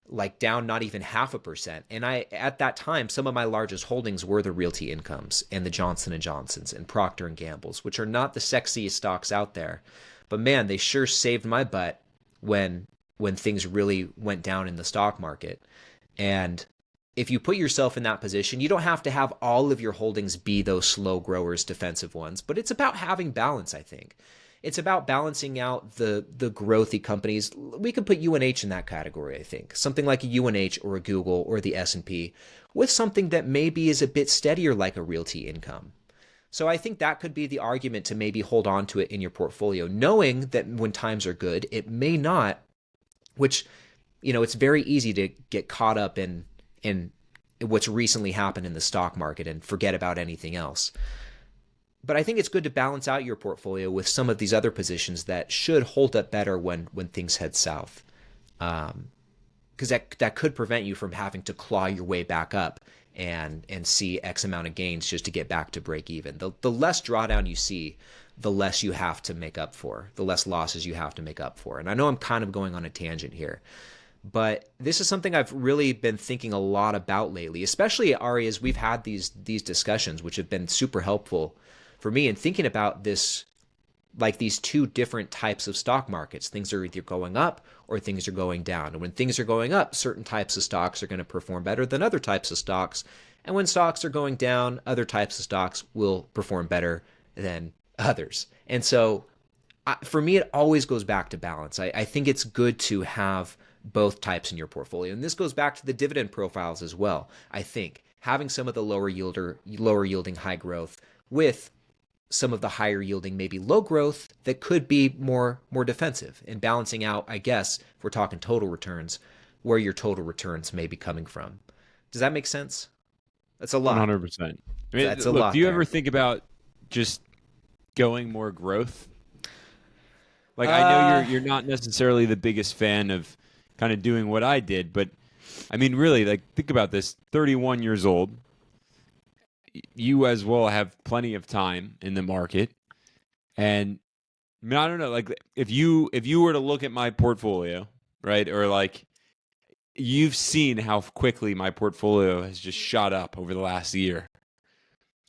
like down not even 0.5%. And at that time, some of my largest holdings were the Realty Incomes and the Johnson & Johnsons and Procter & Gamble's, which are not the sexiest stocks out there. But man, they sure saved my butt when things really went down in the stock market. And if you put yourself in that position, you don't have to have all of your holdings be those slow growers, defensive ones, but it's about having balance, I think. It's about balancing out the growthy companies. We could put UNH in that category, I think. Something like a UNH or a Google or the S&P with something that maybe is a bit steadier like a Realty Income. So I think that could be the argument to maybe hold on to it in your portfolio, knowing that when times are good, it may not, which, it's very easy to get caught up in what's recently happened in the stock market and forget about anything else. But I think it's good to balance out your portfolio with some of these other positions that should hold up better when things head south. Because that could prevent you from having to claw your way back up and see X amount of gains just to get back to break even. The less drawdown you see, the less you have to make up for, the less losses you have to make up for. And I know I'm kind of going on a tangent here, but this is something I've really been thinking a lot about lately, especially, Ari, as we've had these discussions, which have been super helpful for me in thinking about this, like these two different types of stock markets. Things are either going up or things are going down. And when things are going up, certain types of stocks are going to perform better than other types of stocks. And when stocks are going down, other types of stocks will perform better than others. And so for me, it always goes back to balance. I think it's good to have both types in your portfolio. And this goes back to the dividend profiles as well. I think having some of the lower yielding high growth with some of the higher yielding, maybe low growth that could be more defensive, and balancing out, I guess, if we're talking total returns, where your total returns may be coming from. Does that make sense? That's a lot. 100%. I mean, That's a look, do lot you ever there. think about just going more growth? Like, I know Uh, you're not necessarily the biggest fan of kind of doing what I did, but I mean, really, like, think about this: 31 years old, you as well have plenty of time in the market, and I mean, I don't know, like, if you were to look at my portfolio, right, or like you've seen how quickly my portfolio has just shot up over the last year.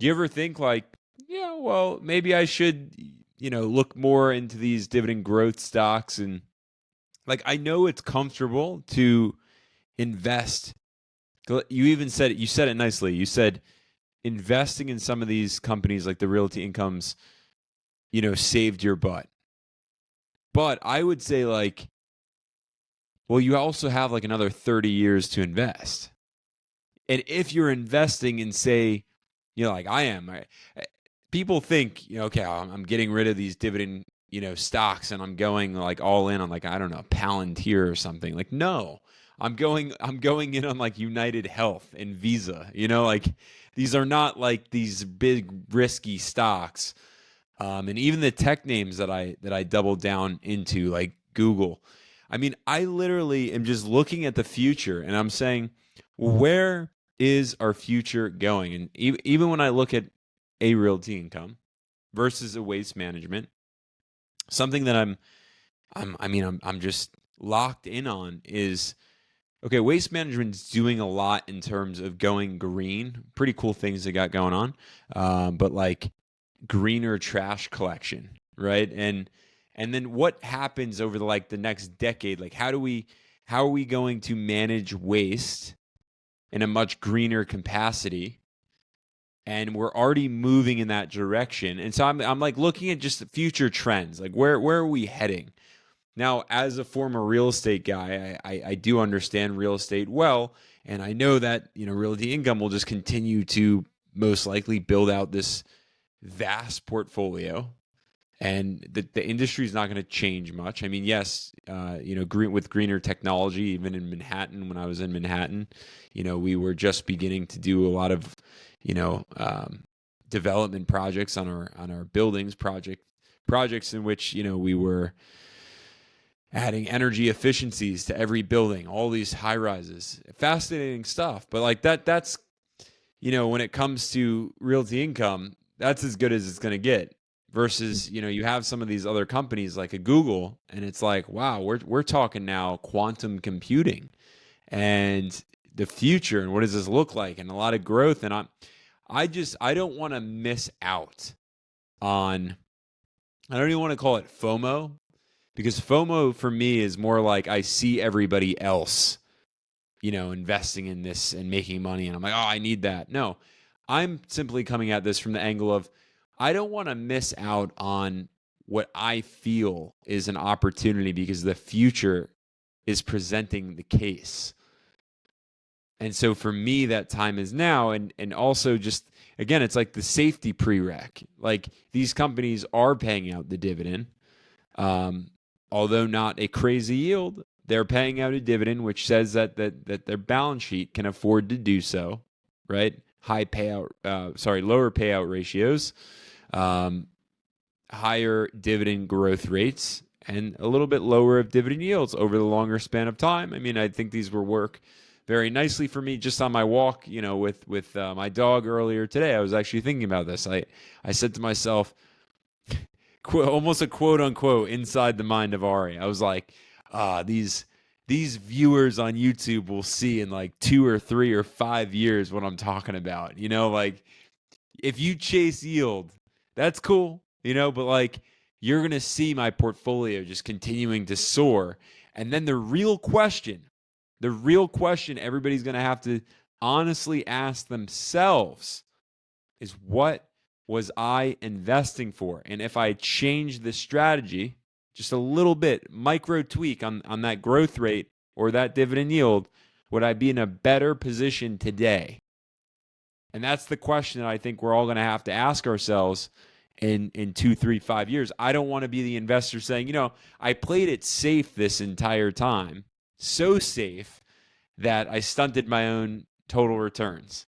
Do you ever think like, yeah, well, maybe I should, look more into these dividend growth stocks? And like, I know it's comfortable to invest. You even said it, you said it nicely. You said investing in some of these companies like the Realty Incomes, saved your butt. But I would say like, well, you also have like another 30 years to invest. And if you're investing in, say, like I am, people think, okay, I'm getting rid of these dividend, stocks, and I'm going like all in on like, I don't know, Palantir or something. Like, no, I'm going in on like United Health and Visa. Like these are not like these big risky stocks. And even the tech names that I doubled down into, like Google. I mean, I literally am just looking at the future, and I'm saying, where is our future going? And even when I look at a Realty Income versus a Waste Management, something that I'm just locked in on is, okay, Waste Management is doing a lot in terms of going green. Pretty cool things they got going on, but like greener trash collection, right? And then what happens over the next decade? Like, how are we going to manage waste in a much greener capacity? And we're already moving in that direction. And so I'm like looking at just the future trends. Like, where are we heading? Now, as a former real estate guy, I do understand real estate well, and I know that Realty Income will just continue to most likely build out this vast portfolio, and the industry is not going to change much. I mean, yes, with greener technology, even in Manhattan, when I was in Manhattan, we were just beginning to do a lot of, development projects on our buildings, projects in which we were adding energy efficiencies to every building, all these high rises, fascinating stuff. But like that's when it comes to Realty Income, that's as good as it's going to get. Versus, you have some of these other companies like a Google, and it's like, wow, we're talking now quantum computing and the future, and what does this look like, and a lot of growth. And I don't want to miss out on. I don't even want to call it FOMO, because FOMO for me is more like I see everybody else, investing in this and making money, and I'm like, oh, I need that. No, I'm simply coming at this from the angle of, I don't want to miss out on what I feel is an opportunity, because the future is presenting the case. And so for me, that time is now. And also, just again, it's like the safety prereq. Like, these companies are paying out the dividend. Although not a crazy yield, they're paying out a dividend, which says that their balance sheet can afford to do so, right? Lower payout ratios, higher dividend growth rates, and a little bit lower of dividend yields over the longer span of time. I mean, I think these will work very nicely for me. Just on my walk, with my dog earlier today, I was actually thinking about this. I said to myself, almost a quote unquote inside the mind of Ari. I was like, these viewers on YouTube will see in like 2 or 3 or 5 years what I'm talking about. Like, if you chase yield, that's cool, but like, you're going to see my portfolio just continuing to soar. And then the real question everybody's going to have to honestly ask themselves is, what was I investing for? And if I change the strategy just a little bit, micro tweak on that growth rate or that dividend yield, would I be in a better position today? And that's the question that I think we're all going to have to ask ourselves in 2, 3, 5 years. I don't want to be the investor saying, I played it safe this entire time, so safe that I stunted my own total returns.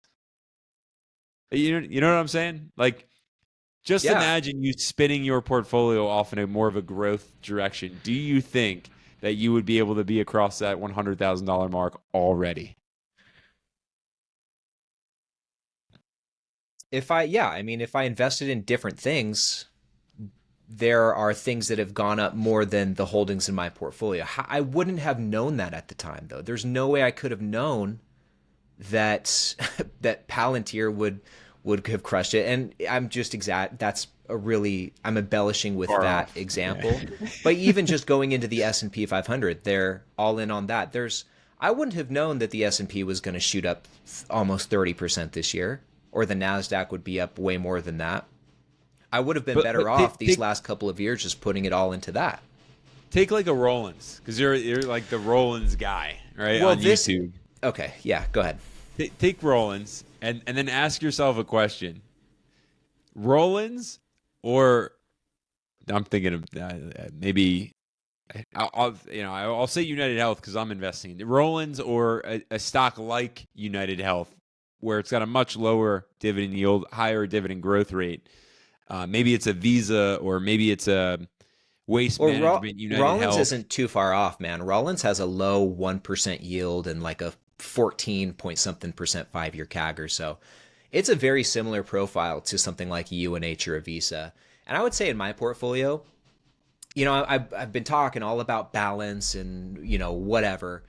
You know what I'm saying? Like, just Yeah. imagine you spinning your portfolio off in a more of a growth direction. Do you think that you would be able to be across that $100,000 mark already? I mean, if I invested in different things, there are things that have gone up more than the holdings in my portfolio. I wouldn't have known that at the time, though. There's no way I could have known that that Palantir would have crushed it. And I'm just that's a really, I'm embellishing with Far that off. example. Yeah. But even just going into the S&P 500, they're all in on that. I wouldn't have known that the S&P was going to shoot up almost 30% this year, or the Nasdaq would be up way more than that. I would have been better But off these last couple of years just putting it all into that. take like a Rollins, because you're like the Rollins guy, right? Well, On YouTube. Okay, yeah, go ahead. Take Rollins and then ask yourself a question. Rollins, or I'm thinking of maybe I'll say United Health because I'm investing in Rollins, or a stock like United Health where it's got a much lower dividend yield, higher dividend growth rate. Maybe it's a Visa, or maybe it's a Waste Well, Management, United Rollins Health. isn't too far off, man. Rollins has a low 1% yield and like a 14 point something percent 5-year CAGR. So it's a very similar profile to something like UNH or a Visa. And I would say in my portfolio, I've been talking all about balance and, whatever.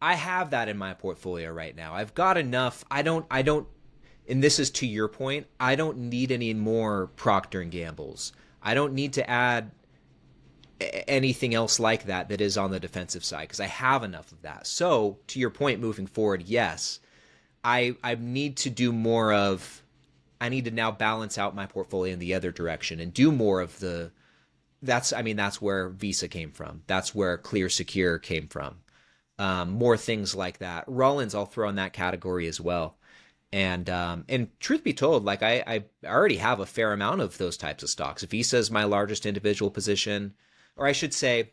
I have that in my portfolio right now. I've got enough. And this is to your point, I don't need any more Procter and Gambles. I don't need to add anything else like that is on the defensive side because I have enough of that. So to your point, moving forward, yes, I need to do more of. I need to now balance out my portfolio in the other direction and do more of the. That's where Visa came from. That's where Clear Secure came from. More things like that. Rollins, I'll throw in that category as well. And truth be told, like I already have a fair amount of those types of stocks. Visa is my largest individual position, or I should say,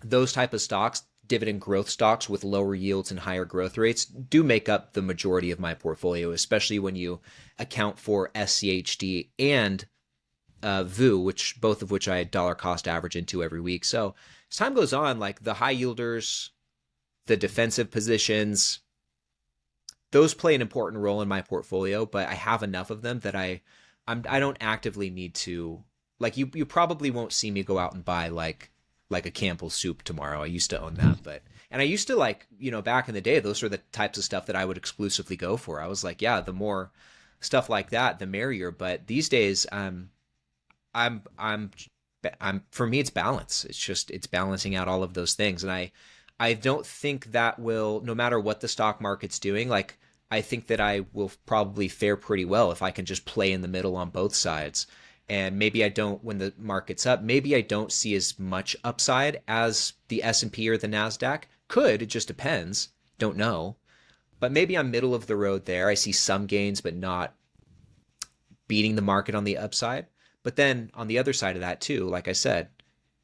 those type of stocks, dividend growth stocks with lower yields and higher growth rates, do make up the majority of my portfolio, especially when you account for SCHD and VU, both of which I dollar cost average into every week. So as time goes on, like the high yielders, the defensive positions, those play an important role in my portfolio, but I have enough of them that I don't actively need to. Like you probably won't see me go out and buy like a Campbell's soup tomorrow. I used to own that, and I used to back in the day, those were the types of stuff that I would exclusively go for. I was like, yeah, the more stuff like that, the merrier. But these days, I'm for me, it's balance. It's balancing out all of those things, and I don't think that will, no matter what the stock market's doing, like I think that I will probably fare pretty well if I can just play in the middle on both sides. And maybe I don't, when the market's up, maybe I don't see as much upside as the S&P or the Nasdaq. Could, it just depends. Don't know. But maybe I'm middle of the road there. I see some gains, but not beating the market on the upside. But then on the other side of that too, like I said,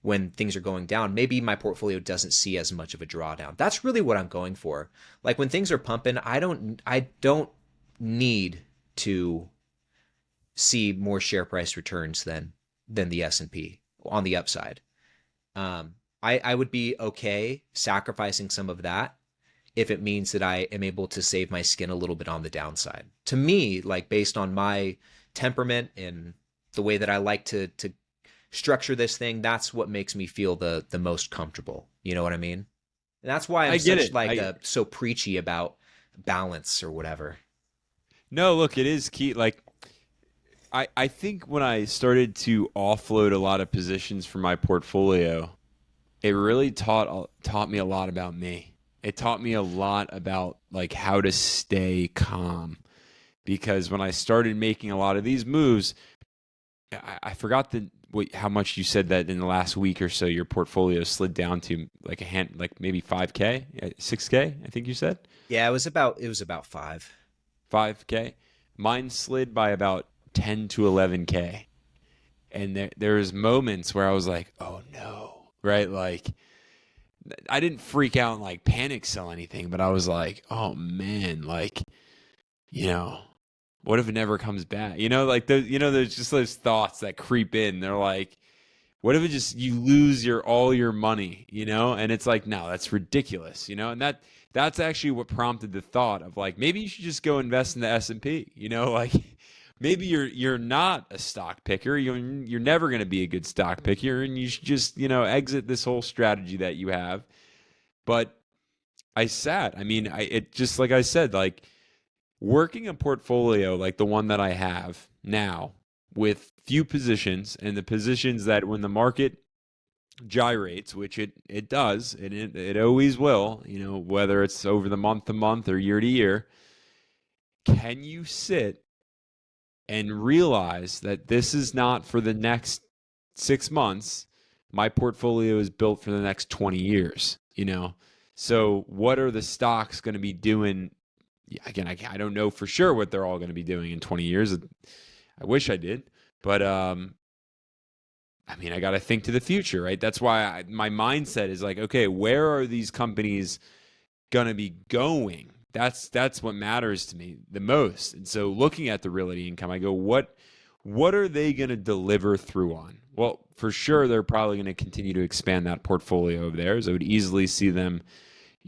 when things are going down, maybe my portfolio doesn't see as much of a drawdown. That's really what I'm going for. Like when things are pumping, I don't need to see more share price returns than the S&P on the upside. I would be okay sacrificing some of that if it means that I am able to save my skin a little bit on the downside. To me, like based on my temperament and the way that I like to structure this thing, that's what makes me feel the most comfortable. You know what I mean? And that's why I'm so preachy about balance or whatever. No, look, it is key. Like I think when I started to offload a lot of positions from my portfolio, it really taught me a lot about me. It taught me a lot about like how to stay calm, because when I started making a lot of these moves, I forgot how much you said that in the last week or so your portfolio slid down to like like maybe 5K, 6K, I think you said. Yeah, it was about 5K. Mine slid by about 10 to 11K. And there's moments where I was like, oh no, right? Like I didn't freak out and like panic sell anything, but I was like, oh man, like you know, what if it never comes back? Like there's just those thoughts that creep in. They're like, what if it just you lose all your money, And it's like, no, that's ridiculous, And that's actually what prompted the thought of like maybe you should just go invest in the S&P, like maybe you're not a stock picker. You're never going to be a good stock picker, and you should just exit this whole strategy that you have. But it just like I said, like working a portfolio like the one that I have now with few positions, and the positions that when the market gyrates, which it does, and it always will, whether it's over the month to month or year to year, can you sit and realize that this is not for the next 6 months? My portfolio is built for the next 20 years, So what are the stocks going to be doing? Again, I don't know for sure what they're all going to be doing in 20 years. I wish I did. But I got to think to the future, right? That's why my mindset is like, okay, where are these companies going to be going? That's what matters to me the most. And so looking at the realty income, I go, what are they going to deliver through on? Well, for sure, they're probably going to continue to expand that portfolio of theirs. I would easily see them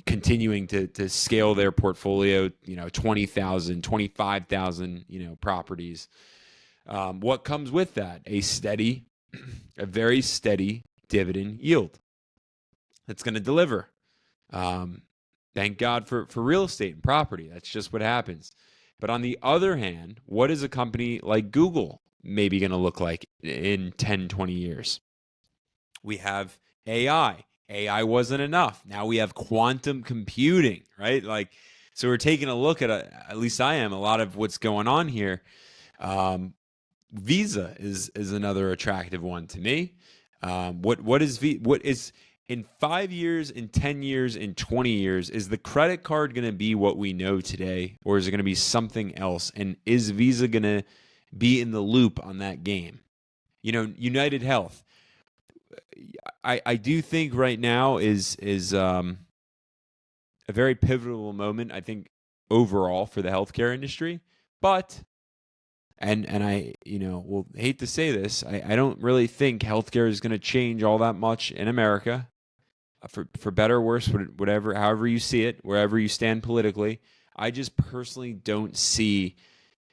continuing to scale their portfolio, 20,000, 25,000, properties. What comes with that? A very steady dividend yield that's going to deliver. Thank God for real estate and property. That's just what happens. But on the other hand, what is a company like Google maybe going to look like in 10, 20 years? We have AI. AI wasn't enough. Now we have quantum computing, right? So we're taking a look at least I am, a lot of what's going on here. Visa is another attractive one to me. What is in 5 years, in 10 years, in 20 years, is the credit card going to be what we know today, or is it going to be something else? And is Visa going to be in the loop on that game? United Health. I do think right now is a very pivotal moment, I think, overall for the healthcare industry. But and I will hate to say this, I don't really think healthcare is going to change all that much in America, for better or worse, whatever, however you see it, wherever you stand politically. I just personally don't see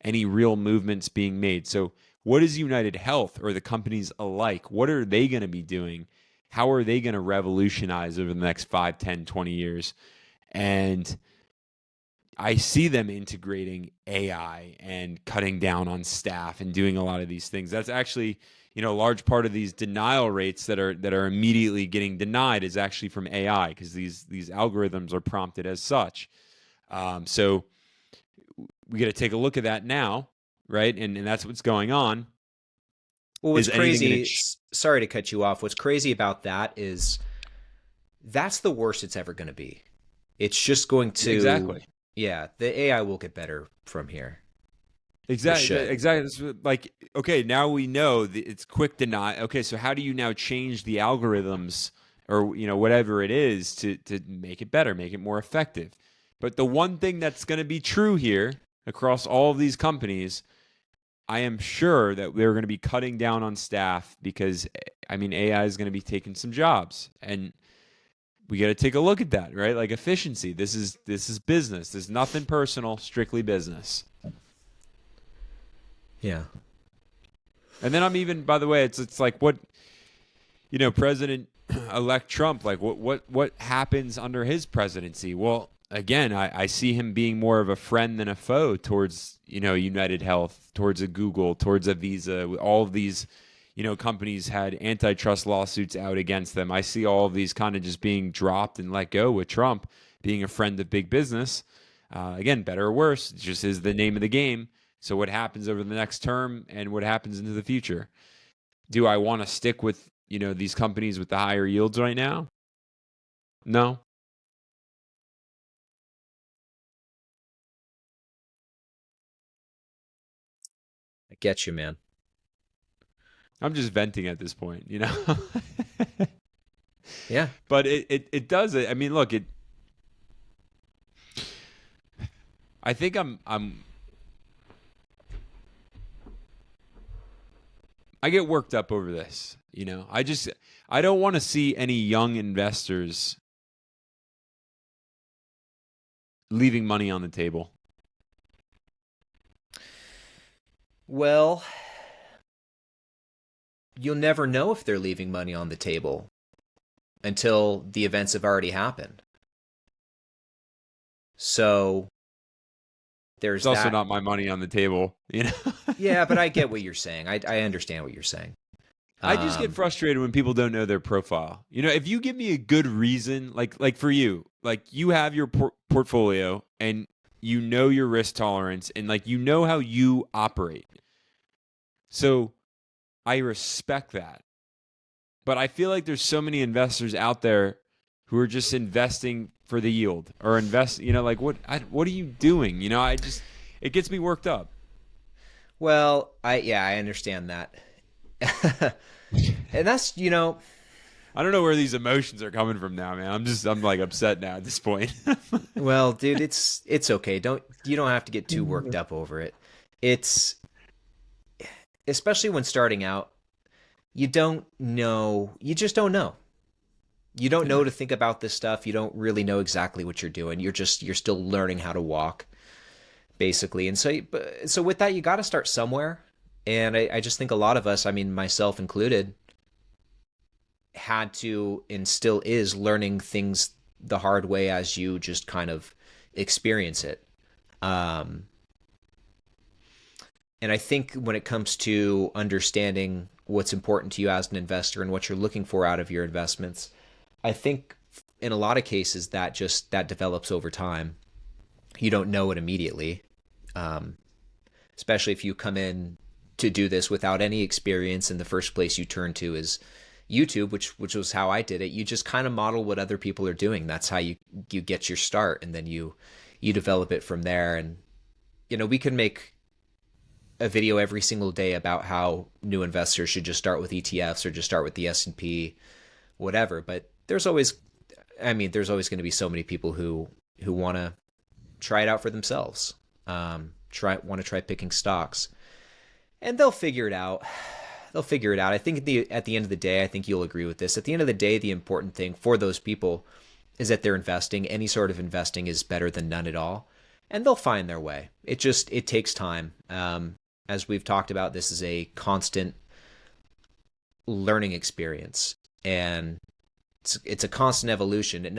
any real movements being made. So what is United Health or the companies alike? What are they going to be doing? How are they going to revolutionize over the next 5, 10, 20 years? And I see them integrating AI and cutting down on staff and doing a lot of these things. That's actually, a large part of these denial rates that are immediately getting denied is actually from AI, because these algorithms are prompted as such. So we got to take a look at that now, right? And that's what's going on. Well, what's crazy, sorry to cut you off. What's crazy about that is that's the worst it's ever going to be. It's just going to... Exactly. Yeah, the AI will get better from here. Exactly. It's like, okay, now we know it's quick deny. Okay, so how do you now change the algorithms or whatever it is to make it better, make it more effective? But the one thing that's going to be true here across all of these companies, I am sure that they're going to be cutting down on staff because AI is going to be taking some jobs, and we got to take a look at that, right? Like efficiency. This is business. There's nothing personal, strictly business. Yeah. And then by the way, it's like what, President-elect Trump, like what happens under his presidency? Well, again, I see him being more of a friend than a foe towards, United Health, towards a Google, towards a Visa. All of these, companies had antitrust lawsuits out against them. I see all of these kind of just being dropped and let go with Trump being a friend of big business. Again, better or worse, it just is the name of the game. So what happens over the next term and what happens into the future? Do I want to stick with, these companies with the higher yields right now? No. I get you, man. I'm just venting at this point, Yeah. But it does it. Look, I think I'm I get worked up over this. I don't want to see any young investors leaving money on the table. Well, you'll never know if they're leaving money on the table until the events have already happened. So there's It's also that. not my money on the table, Yeah, but I get what you're saying. I understand what you're saying. I just get frustrated when people don't know their profile. If you give me a good reason, like for you, like you have your portfolio and you know your risk tolerance and like you know how you operate. So I respect that. But I feel like there's so many investors out there who are just investing for the yield or like what are you doing? It gets me worked up. Well, I understand that. And that's, I don't know where these emotions are coming from now, man. I'm like upset now at this point. well, dude, it's okay. You don't have to get too worked up over it. It's especially when starting out, you don't know, you just don't know. You don't know to think about this stuff. You don't really know exactly what you're doing. You're still learning how to walk, basically. And so with that, you got to start somewhere. And I just think a lot of us, I mean, myself included, had to and still is learning things the hard way as you just kind of experience it. And I think when it comes to understanding what's important to you as an investor and what you're looking for out of your investments, I think in a lot of cases that develops over time. You don't know it immediately, especially if you come in to do this without any experience and the first place you turn to is YouTube, which was how I did it. You just kind of model what other people are doing. That's how you get your start, and then you develop it from there. And we can make a video every single day about how new investors should just start with ETFs or just start with the S&P, whatever. But there's always going to be so many people who want to try it out for themselves. Want to try picking stocks, and they'll figure it out. I think at the end of the day, I think you'll agree with this. At the end of the day, the important thing for those people is that they're investing. Any sort of investing is better than none at all, and they'll find their way. It takes time. As we've talked about, this is a constant learning experience, and it's a constant evolution. And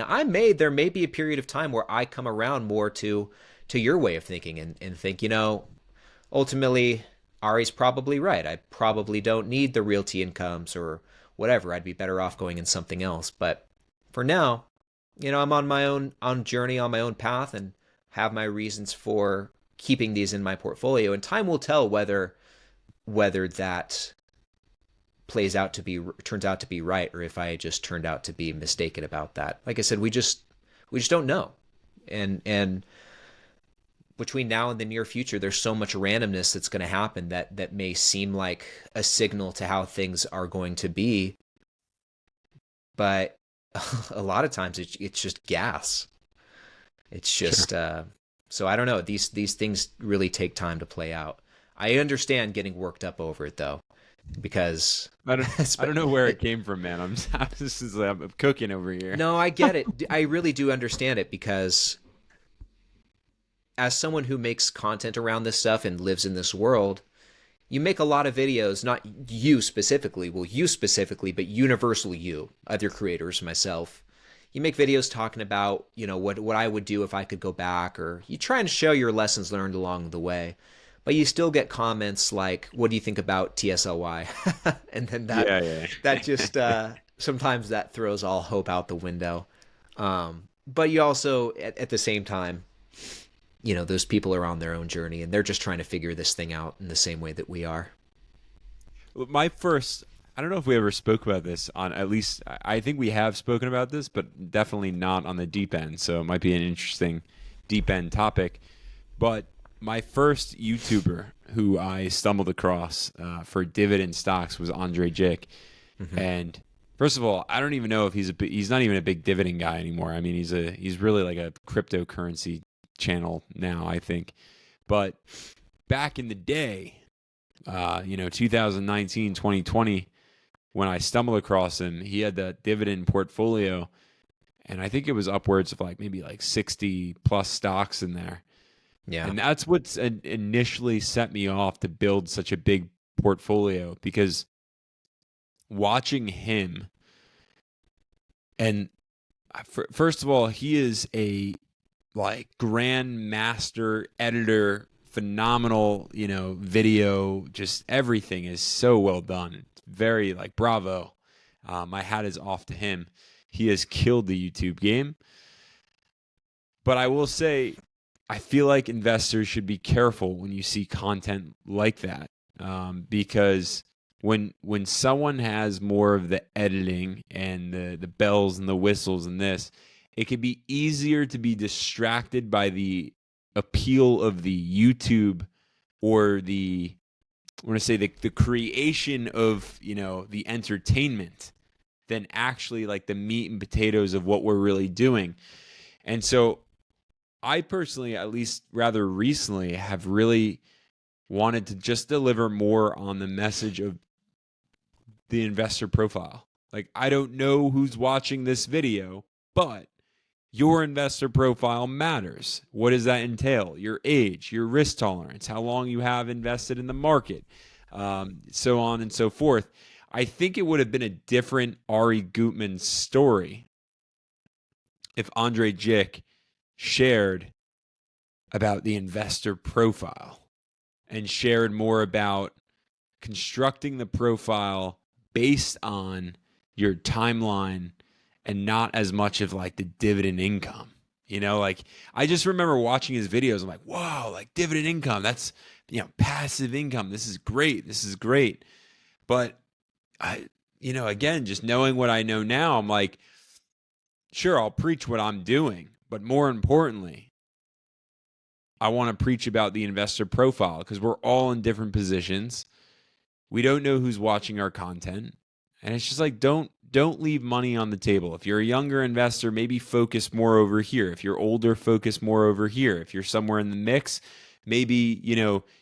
there may be a period of time where I come around more to your way of thinking and think, ultimately Ari's probably right. I probably don't need the realty incomes or whatever. I'd be better off going in something else. But for now, I'm on my own journey, on my own path, and have my reasons for keeping these in my portfolio. And time will tell whether that turns out to be right, or if I just turned out to be mistaken about that. Like I said, we just don't know. And between now and the near future, there's so much randomness that's going to happen that may seem like a signal to how things are going to be. But a lot of times it's just gas. It's just, sure. So I don't know. These things really take time to play out. I understand getting worked up over it though, because I don't know where it came from, man. I'm cooking over here. No, I get it. I really do understand it, because as someone who makes content around this stuff and lives in this world, you make a lot of videos, not you specifically, but universal you, other creators, myself. You make videos talking about, what I would do if I could go back, or you try and show your lessons learned along the way. But you still get comments like, what do you think about TSLY? And then that just, sometimes that throws all hope out the window. But you also, at the same time, those people are on their own journey, and they're just trying to figure this thing out in the same way that we are. I don't know if we ever spoke about this on, at least I think we have spoken about this, but definitely not on the deep end. So it might be an interesting deep end topic. But my first YouTuber who I stumbled across for dividend stocks was Andre Jick. Mm-hmm. And first of all, I don't even know if he's not even a big dividend guy anymore. I mean, he's really like a cryptocurrency channel now, I think. But back in the day, 2019, 2020, when I stumbled across him, he had that dividend portfolio, and I think it was upwards of like maybe like 60 plus stocks in there. Yeah. And that's what's initially set me off to build such a big portfolio, because watching him, and first of all, he is a like grand master editor, phenomenal, video, just everything is so well done. It's very like bravo. My hat is off to him. He has killed the YouTube game. But I will say, I feel like investors should be careful when you see content like that, because when someone has more of the editing and the bells and the whistles and this, it can be easier to be distracted by the appeal of the YouTube, or I want to say the creation of the entertainment, than actually like the meat and potatoes of what we're really doing. And so I personally, at least rather recently, have really wanted to just deliver more on the message of the investor profile. Like, I don't know who's watching this video, but your investor profile matters. What does that entail? Your age, your risk tolerance, how long you have invested in the market, so on and so forth. I think it would have been a different Ari Gutman story if Andre Jick shared about the investor profile and shared more about constructing the profile based on your timeline, and not as much of like the dividend income. Like, I just remember watching his videos. I'm like, wow, like dividend income, that's, passive income. This is great. This is great. But again, just knowing what I know now, I'm like, sure, I'll preach what I'm doing, but more importantly, I want to preach about the investor profile, because we're all in different positions. We don't know who's watching our content. And it's just like, don't leave money on the table. If you're a younger investor, maybe focus more over here. If you're older, focus more over here. If you're somewhere in the mix, maybe,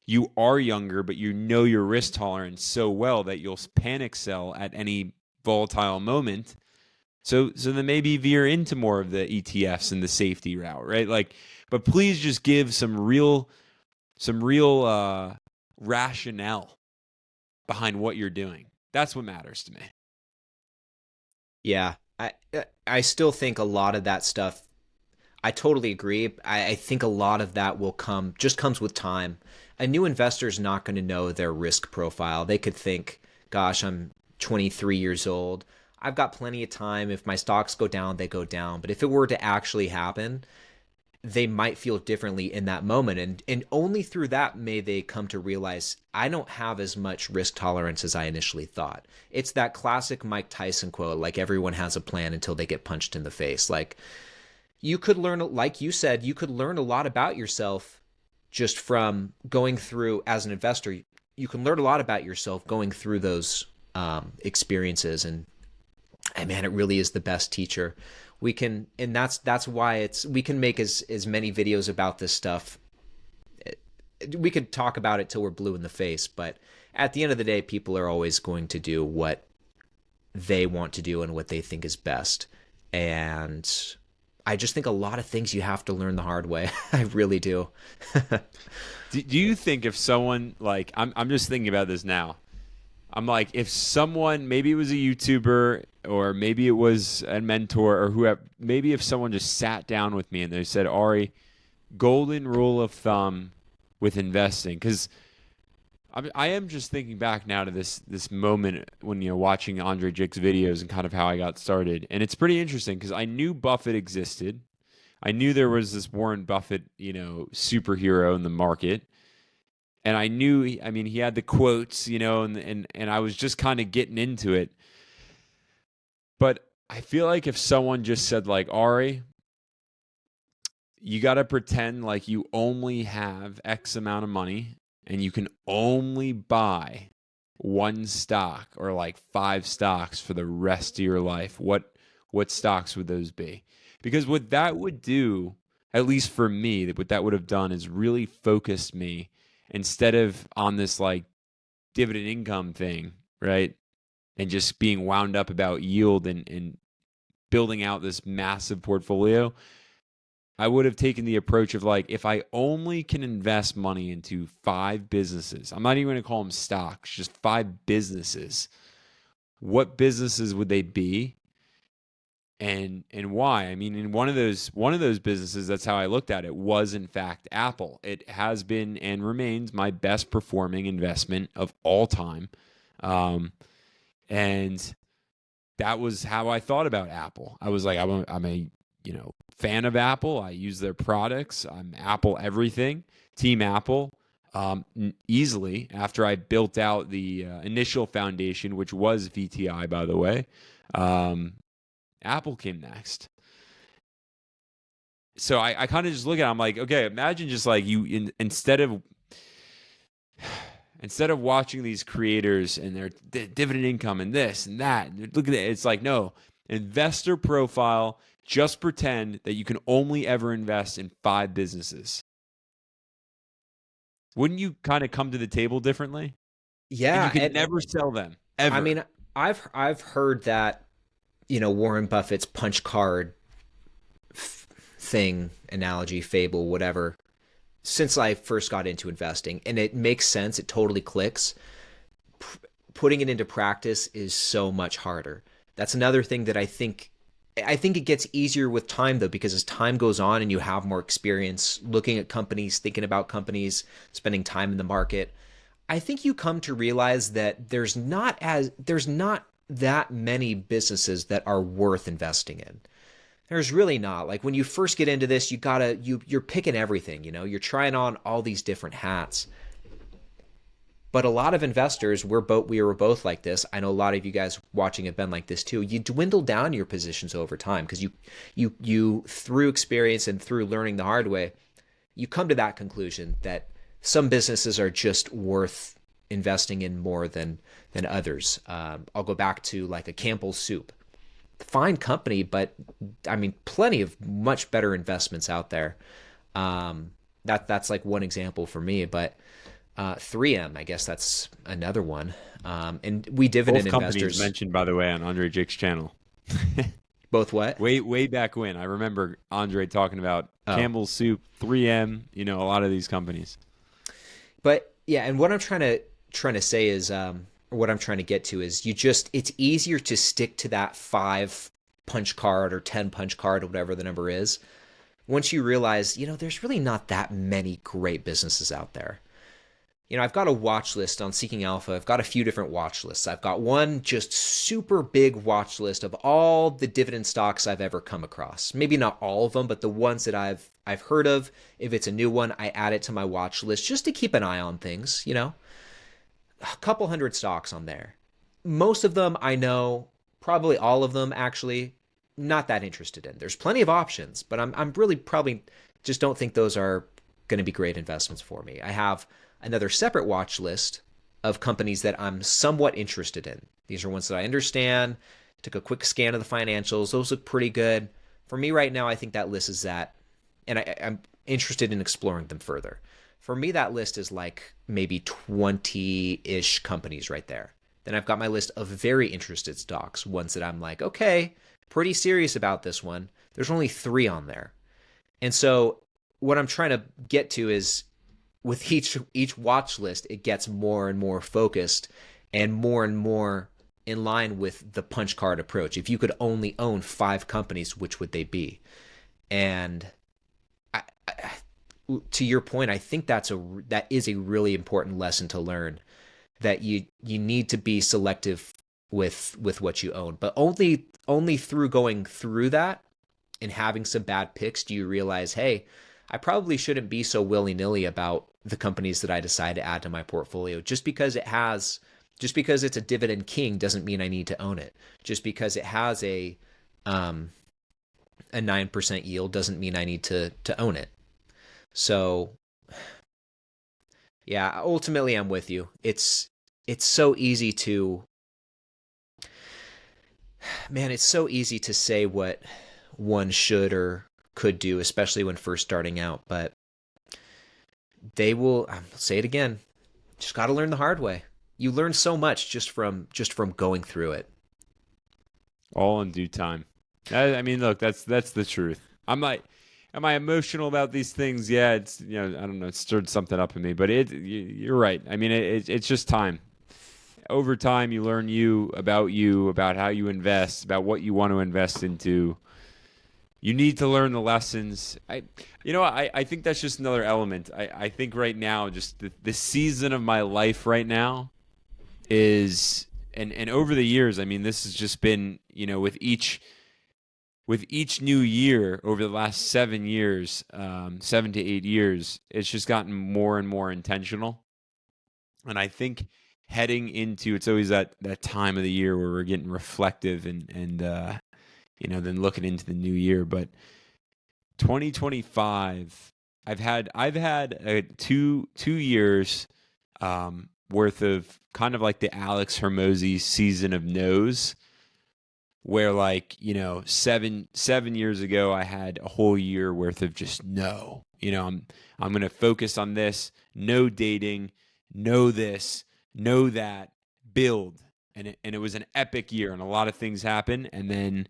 you are younger, but your risk tolerance so well that you'll panic sell at any volatile moment. So then maybe veer into more of the ETFs and the safety route, right? Like, but please just give some real rationale behind what you're doing. That's what matters to me. Yeah. I still think a lot of that stuff, I totally agree. I think a lot of that comes with time. A new investor is not going to know their risk profile. They could think, gosh, I'm 23 years old. I've got plenty of time. If my stocks go down, they go down. But if it were to actually happen, they might feel differently in that moment. And only through that may they come to realize, I don't have as much risk tolerance as I initially thought. It's that classic Mike Tyson quote, like, everyone has a plan until they get punched in the face. Like, you could learn, like you said, you could learn a lot about yourself just from going through, as an investor, you can learn a lot about yourself going through those experiences. And man, it really is the best teacher. And that's why we can make as many videos about this stuff. We could talk about it till we're blue in the face, but at the end of the day, people are always going to do what they want to do and what they think is best. And I just think a lot of things you have to learn the hard way. I really do. Do you think if someone, like, I'm just thinking about this now. I'm like, if someone, maybe it was a YouTuber or maybe it was a mentor or whoever, maybe if someone just sat down with me and they said, Ari, golden rule of thumb with investing, because I am just thinking back now to this moment when, watching Andre Jick's videos and kind of how I got started. And it's pretty interesting because I knew Buffett existed. I knew there was this Warren Buffett, superhero in the market. And I knew, I mean, he had the quotes, and I was just kind of getting into it. But I feel like if someone just said, like, Ari, you got to pretend like you only have X amount of money and you can only buy one stock or like 5 stocks for the rest of your life, what stocks would those be? Because what that would do, at least for me, what that would have done is really focused me, instead of on this like dividend income thing, right? And just being wound up about yield and building out this massive portfolio, I would have taken the approach of like, if I only can invest money into 5 businesses, I'm not even going to call them stocks, just 5 businesses. What businesses would they be? And why? I mean, in one of those businesses, that's how I looked at it, was in fact Apple. It has been and remains my best performing investment of all time. And that was how I thought about Apple. I was like, I'm a fan of Apple. I use their products. I'm Apple everything. Team Apple. Easily after I built out the initial foundation, which was VTI, by the way. Apple came next. So I kind of just look at it, I'm like, okay, imagine just like instead of watching these creators and their dividend income and this and that, look at it. It's like, no, investor profile, just pretend that you can only ever invest in 5 businesses. Wouldn't you kind of come to the table differently? Yeah, and you could never sell them ever. I mean, I've heard that, Warren Buffett's punch card thing, analogy, fable, whatever, since I first got into investing, and it makes sense. It totally clicks. Putting it into practice is so much harder. That's another thing that I think it gets easier with time, though, because as time goes on and you have more experience looking at companies, thinking about companies, spending time in the market, I think you come to realize that there's not that many businesses that are worth investing in. There's really not. Like when you first get into this, you're picking everything, you're trying on all these different hats. But a lot of investors, we were both like this. I know a lot of you guys watching have been like this too. You dwindle down your positions over time because you through experience and through learning the hard way, you come to that conclusion that some businesses are just worth investing in more than others. I'll go back to like a Campbell's Soup. Fine company, but I mean, plenty of much better investments out there. That's like one example for me, but 3M, I guess that's another one. And we dividend both companies investors mentioned, by the way, on Andre Jake's channel. Both what? Way back when. I remember Andre talking about Campbell's Soup, 3M, a lot of these companies. But yeah, and what I'm trying to say is, what I'm trying to get to is it's easier to stick to that 5 punch card or 10 punch card or whatever the number is. Once you realize, there's really not that many great businesses out there. I've got a watch list on Seeking Alpha. I've got a few different watch lists. I've got one just super big watch list of all the dividend stocks I've ever come across. Maybe not all of them, but the ones that I've heard of. If it's a new one, I add it to my watch list just to keep an eye on things, A couple hundred stocks on there. Most of them I know, probably all of them actually, not that interested in. There's plenty of options, but I'm really probably just don't think those are going to be great investments for me. I have another separate watch list of companies that I'm somewhat interested in. These are ones that I understand, took a quick scan of the financials. Those look pretty good. For me right now, I think that list is that, and I'm interested in exploring them further. For me, that list is like maybe 20-ish companies right there. Then I've got my list of very interested stocks, ones that I'm like, okay, pretty serious about this one. There's only 3 on there. And so what I'm trying to get to is with each watch list, it gets more and more focused and more in line with the punch card approach. If you could only own 5 companies, which would they be? And to your point, I think that is a really important lesson to learn, that you need to be selective with what you own. But only through going through that and having some bad picks do you realize, hey, I probably shouldn't be so willy-nilly about the companies that I decide to add to my portfolio. Just because it's a dividend king doesn't mean I need to own it. Just because it has a 9% yield doesn't mean I need to own it. So yeah, ultimately I'm with you. It's so easy to say what one should or could do, especially when first starting out, but I'll say it again, just got to learn the hard way. you learn so much just from going through it. All in due time. I mean, look, that's the truth. Am I emotional about these things? Yeah, it's I don't know, it stirred something up in me, but you're right. I mean, it's just time. Over time, you learn you, about how you invest, about what you want to invest into. You need to learn the lessons. I think that's just another element. I think right now, just the season of my life right now is, and over the years, I mean, this has just been, with each new year over the last 7 years, 7 to 8 years, it's just gotten more and more intentional. And I think heading into, it's always that time of the year where we're getting reflective and then looking into the new year. But 2025, I've had two years worth of kind of like the Alex Hermosi season of no's, where 7 years ago I had a whole year worth of just no. I'm going to focus on this, no dating, no this, no that, build. And it was an epic year, and a lot of things happened, and then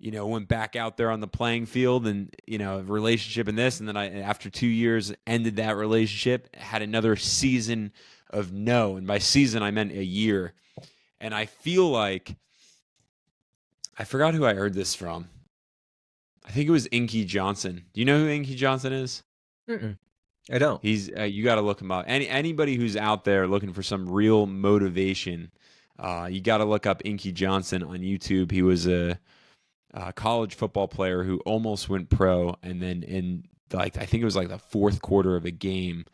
went back out there on the playing field, and relationship and this, and then I, after 2 years, ended that relationship, had another season of no, and by season I meant a year. And I feel like, I forgot who I heard this from. I think it was Inky Johnson. Do you know who Inky Johnson is? Mm-mm. I don't. He's you got to look him up. Anybody who's out there looking for some real motivation, you got to look up Inky Johnson on YouTube. He was a college football player who almost went pro, and then I think it was like the fourth quarter of a game,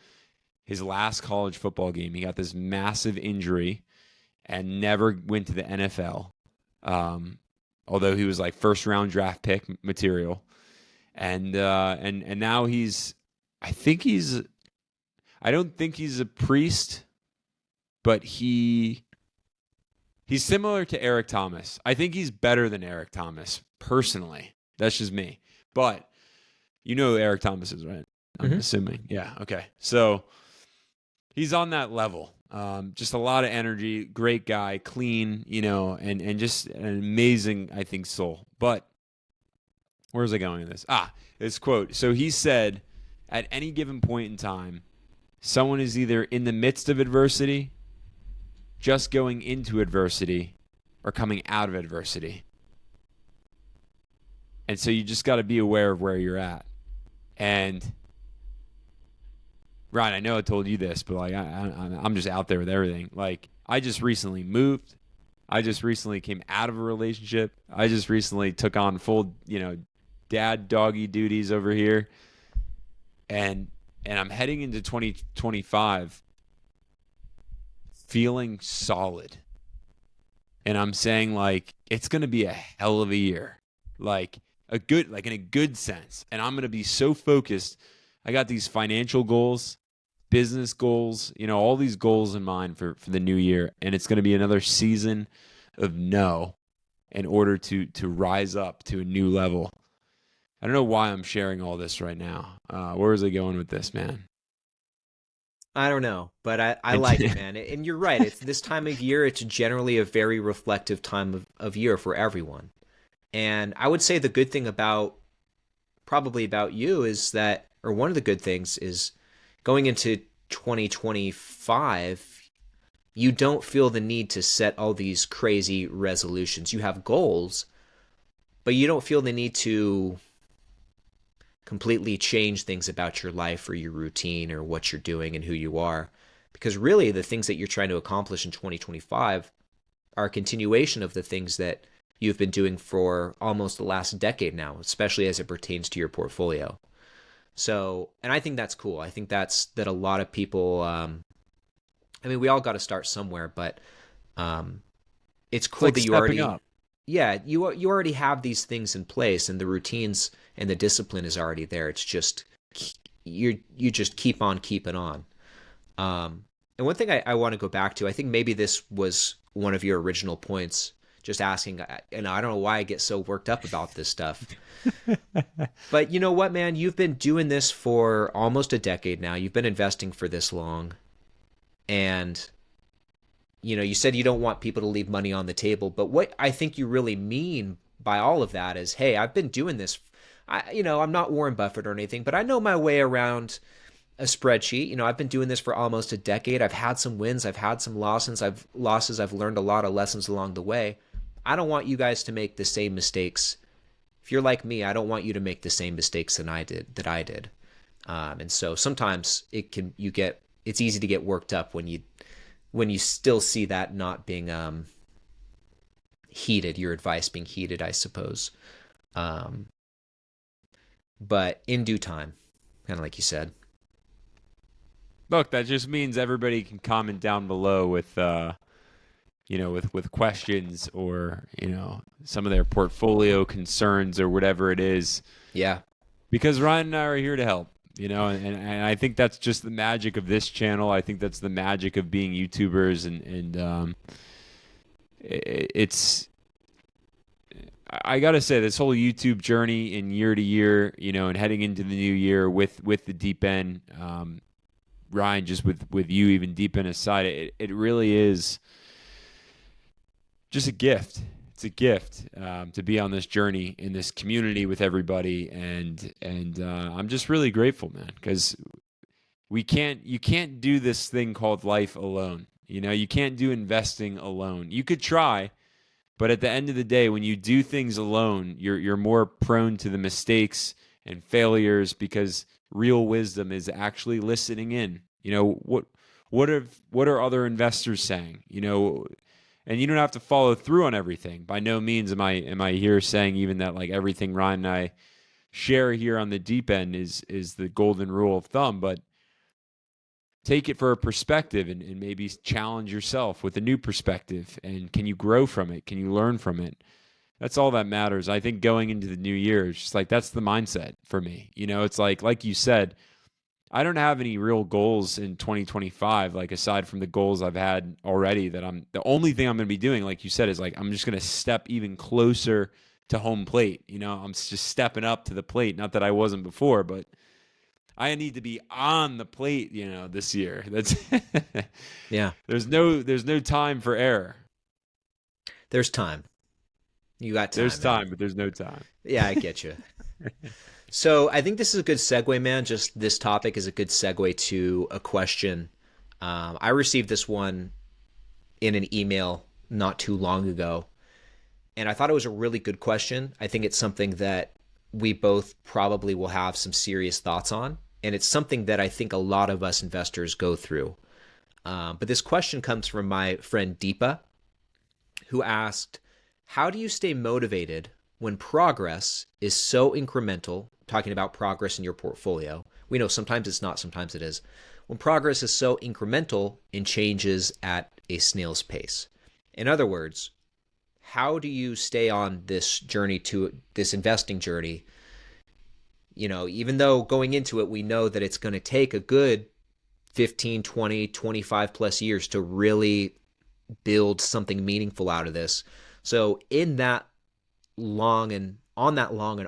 his last college football game, he got this massive injury and never went to the NFL. Although he was like first round draft pick material, and now I don't think he's a priest, but he's similar to Eric Thomas. I think he's better than Eric Thomas, personally. That's just me. But you know who Eric Thomas is, right? I'm assuming. Yeah, okay. So he's on that level. Just a lot of energy, great guy, clean, and just an amazing, I think, soul. But where's I going with this? This quote. So he said, at any given point in time, someone is either in the midst of adversity, just going into adversity, or coming out of adversity. And so you just got to be aware of where you're at. And Ryne, I know I told you this, but I'm just out there with everything. Like, I just recently moved. I just recently came out of a relationship. I just recently took on full, dad doggy duties over here. And I'm heading into 2025 feeling solid. And I'm saying, it's going to be a hell of a year. In a good sense. And I'm going to be so focused. I got these financial goals, business goals, all these goals in mind for the new year. And it's going to be another season of no in order to rise up to a new level. I don't know why I'm sharing all this right now. Where is I going with this, man? I don't know, but I like it, man. And you're right. It's this time of year. It's generally a very reflective time of year for everyone. And I would say the good thing about you is that, or one of the good things is, going into 2025, you don't feel the need to set all these crazy resolutions. You have goals, but you don't feel the need to completely change things about your life or your routine or what you're doing and who you are. Because really, the things that you're trying to accomplish in 2025 are a continuation of the things that you've been doing for almost the last decade now, especially as it pertains to your portfolio. So, and I think that's cool. I think that a lot of people, we all got to start somewhere, but it's cool that you already, up. Yeah, you already have these things in place, and the routines and the discipline is already there. It's just, you just keep on keeping on. And one thing I want to go back to, I think maybe this was one of your original points, just asking, and I don't know why I get so worked up about this stuff. But you know what, man? You've been doing this for almost a decade now. You've been investing for this long. And you said you don't want people to leave money on the table, but what I think you really mean by all of that is, hey, I've been doing this. I'm not Warren Buffett or anything, but I know my way around a spreadsheet. I've been doing this for almost a decade. I've had some wins, I've had some losses. I've learned a lot of lessons along the way. I don't want you guys to make the same mistakes. If you're like me, I don't want you to make the same mistakes that I did. And so sometimes it's easy to get worked up when you still see that not being heeded, your advice being heeded, I suppose. Um, but in due time, kind of like you said. Look, that just means everybody can comment down below with with questions or some of their portfolio concerns or whatever it is. Yeah. Because Ryan and I are here to help. And I think that's just the magic of this channel. I think that's the magic of being YouTubers, and it's. I gotta say, this whole YouTube journey in year to year, and heading into the new year with the deep end, Ryan, just with you even deep in aside, it really is just a gift. It's a gift to be on this journey in this community with everybody, and I'm just really grateful, man, because you can't do this thing called life alone. You can't do investing alone. You could try, but at the end of the day, when you do things alone, you're more prone to the mistakes and failures, because real wisdom is actually listening in. What are other investors saying? And you don't have to follow through on everything. By no means am I here saying even that like everything Ryan and I share here on the deep end is the golden rule of thumb, but take it for a perspective and maybe challenge yourself with a new perspective. And can you grow from it? Can you learn from it? That's all that matters. I think going into the new year, it's just like that's the mindset for me. It's like you said, I don't have any real goals in 2025, like aside from the goals I've had already, that the only thing I'm going to be doing, like you said, is like I'm just going to step even closer to home plate. I'm just stepping up to the plate. Not that I wasn't before, but I need to be on the plate, this year. That's Yeah. There's no time for error. There's time. You got time. There's time, man. but there's no time. Yeah, I get you. So I think this is a good segue, man. Just this topic is a good segue to a question. I received this one in an email not too long ago, and I thought it was a really good question. I think it's something that we both probably will have some serious thoughts on, and it's something that I think a lot of us investors go through. But this question comes from my friend Deepa, who asked, how do you stay motivated when progress is so incremental, talking about progress in your portfolio? We know sometimes it's not, sometimes it is. When progress is so incremental and changes at a snail's pace. In other words, how do you stay on this journey, to this investing journey? Even though going into it, we know that it's going to take a good 15, 20, 25 plus years to really build something meaningful out of this. So on that long and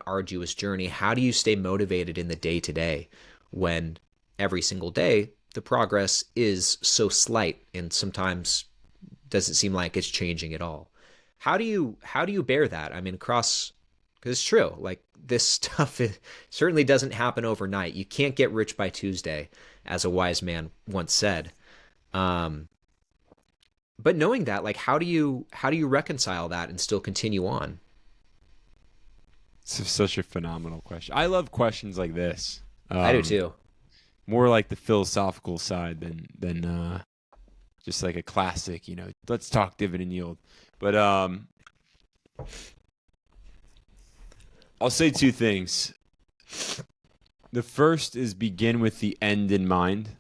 arduous journey, how do you stay motivated in the day to day when every single day the progress is so slight and sometimes doesn't seem like it's changing at all? How do you bear that? I mean, because it's true, like this stuff certainly doesn't happen overnight. You can't get rich by Tuesday, as a wise man once said. But knowing that, like, how do you reconcile that and still continue on? It's such a phenomenal question. I love questions like this. I do too. More like the philosophical side than just like a classic, let's talk dividend yield. But I'll say two things. The first is begin with the end in mind.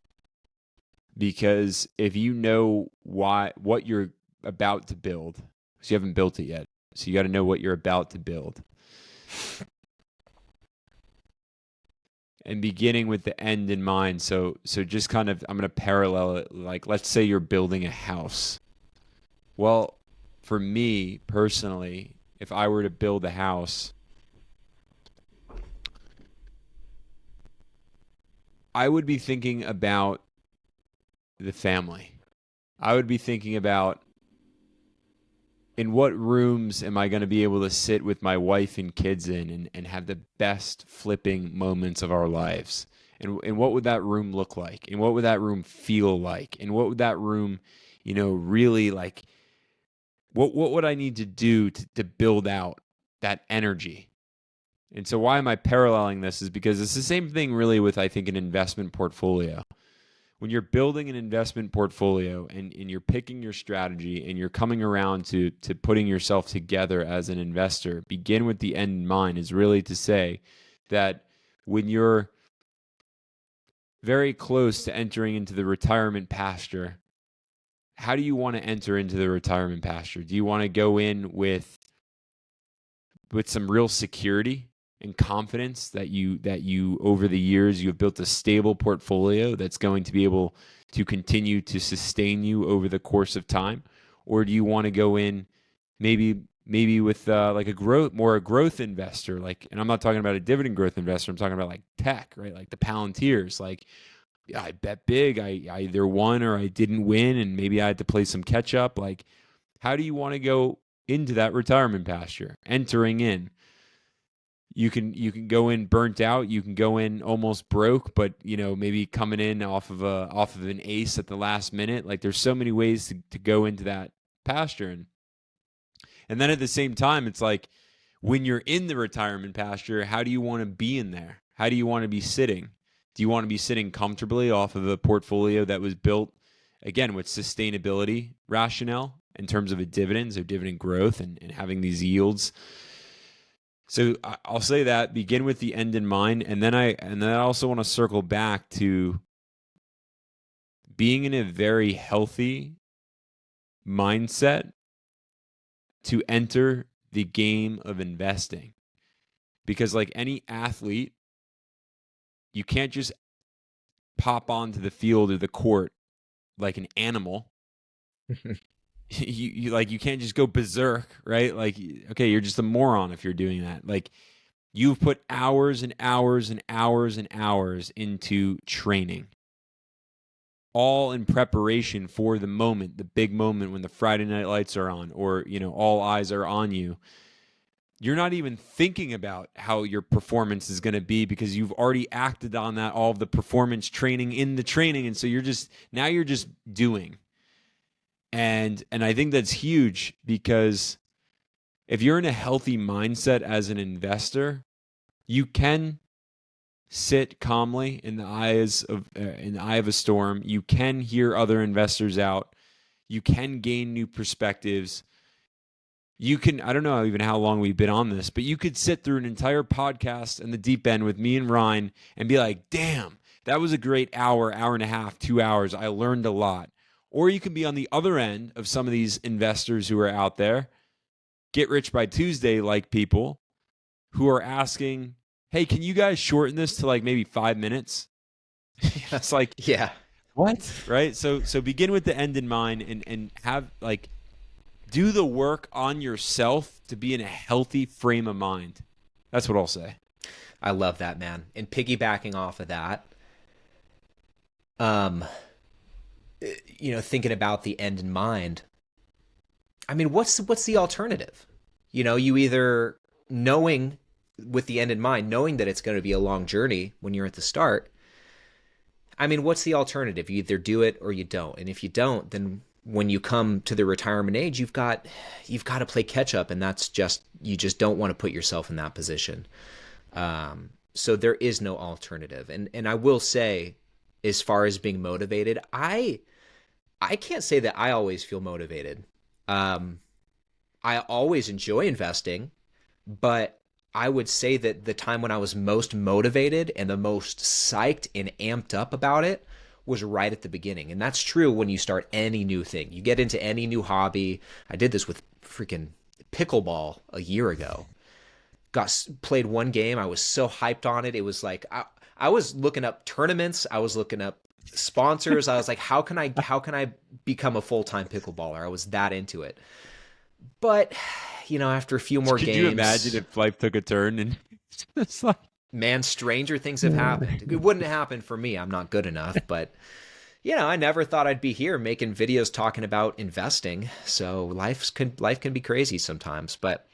Because if you know what you're about to build, because you haven't built it yet, so you got to know what you're about to build. And beginning with the end in mind. So just kind of, I'm going to parallel it. Like, let's say you're building a house. Well, for me personally, if I were to build a house, I would be thinking about the family. I would be thinking about, in what rooms am I going to be able to sit with my wife and kids in and have the best flipping moments of our lives? And what would that room look like? And what would that room feel like? And what would that room, really like? What would I need to do to build out that energy? And so why am I paralleling this is because it's the same thing really with, I think, an investment portfolio. When you're building an investment portfolio and you're picking your strategy and you're coming around to putting yourself together as an investor, begin with the end in mind is really to say that when you're very close to entering into the retirement pasture, how do you want to enter into the retirement pasture? Do you want to go in with some real security and confidence that you over the years you have built a stable portfolio that's going to be able to continue to sustain you over the course of time? Or do you want to go in maybe with like a growth investor, like, and I'm not talking about a dividend growth investor, I'm talking about like tech, right? Like the Palantirs, like, yeah, I bet big. I either won or I didn't win, and maybe I had to play some catch up. Like, how do you want to go into that retirement pasture? Entering in, you can go in burnt out. You can go in almost broke, but maybe coming in off of an ace at the last minute. Like, there's so many ways to go into that pasture, and then at the same time, it's like when you're in the retirement pasture, how do you want to be in there? How do you want to be sitting? Do you want to be sitting comfortably off of a portfolio that was built, again, with sustainability rationale in terms of a dividend, so dividend growth and having these yields? So I'll say that, begin with the end in mind, and then I also want to circle back to being in a very healthy mindset to enter the game of investing. Because like any athlete, you can't just pop onto the field or the court like an animal. You can't just go berserk, right? Like, okay, you're just a moron if you're doing that. Like, you've put hours and hours and hours and hours into training, all in preparation for the moment, the big moment when the Friday night lights are on, or all eyes are on you. You're not even thinking about how your performance is going to be because you've already acted on that, all of the performance training in the training. And so you're just doing. And I think that's huge, because if you're in a healthy mindset as an investor, you can sit calmly in the eye of a storm. You can hear other investors out. You can gain new perspectives. You can, I don't know even how long we've been on this, but you could sit through an entire podcast in the deep end with me and Ryne and be like, damn, that was a great hour and a half, 2 hours. I learned a lot. Or you can be on the other end of some of these investors who are out there, get rich by Tuesday like people who are asking, hey, can you guys shorten this to like maybe 5 minutes? It's like, Yeah. what? Right? So begin with the end in mind and have like, do the work on yourself to be in a healthy frame of mind. That's what I'll say. I love that, man. And piggybacking off of that, thinking about the end in mind, I mean, what's the alternative? You either knowing with the end in mind, knowing that it's going to be a long journey when you're at the start. I mean, what's the alternative? You either do it or you don't. And if you don't, then when you come to the retirement age, you've got to play catch up, and you just don't want to put yourself in that position. So there is no alternative. And I will say, as far as being motivated, I can't say that I always feel motivated. I always enjoy investing, but I would say that the time when I was most motivated and the most psyched and amped up about it was right at the beginning. And that's true when you start any new thing. You get into any new hobby. I did this with freaking pickleball a year ago. Played one game. I was so hyped on it. It was like I was looking up tournaments. I was looking up sponsors. I was like, how can I become a full-time pickleballer? I was that into it. But after a few more games, could you imagine if life took a turn and it's like, man, stranger things have happened. It wouldn't happen for me. I'm not good enough, but I never thought I'd be here making videos talking about investing. So life can be crazy sometimes. But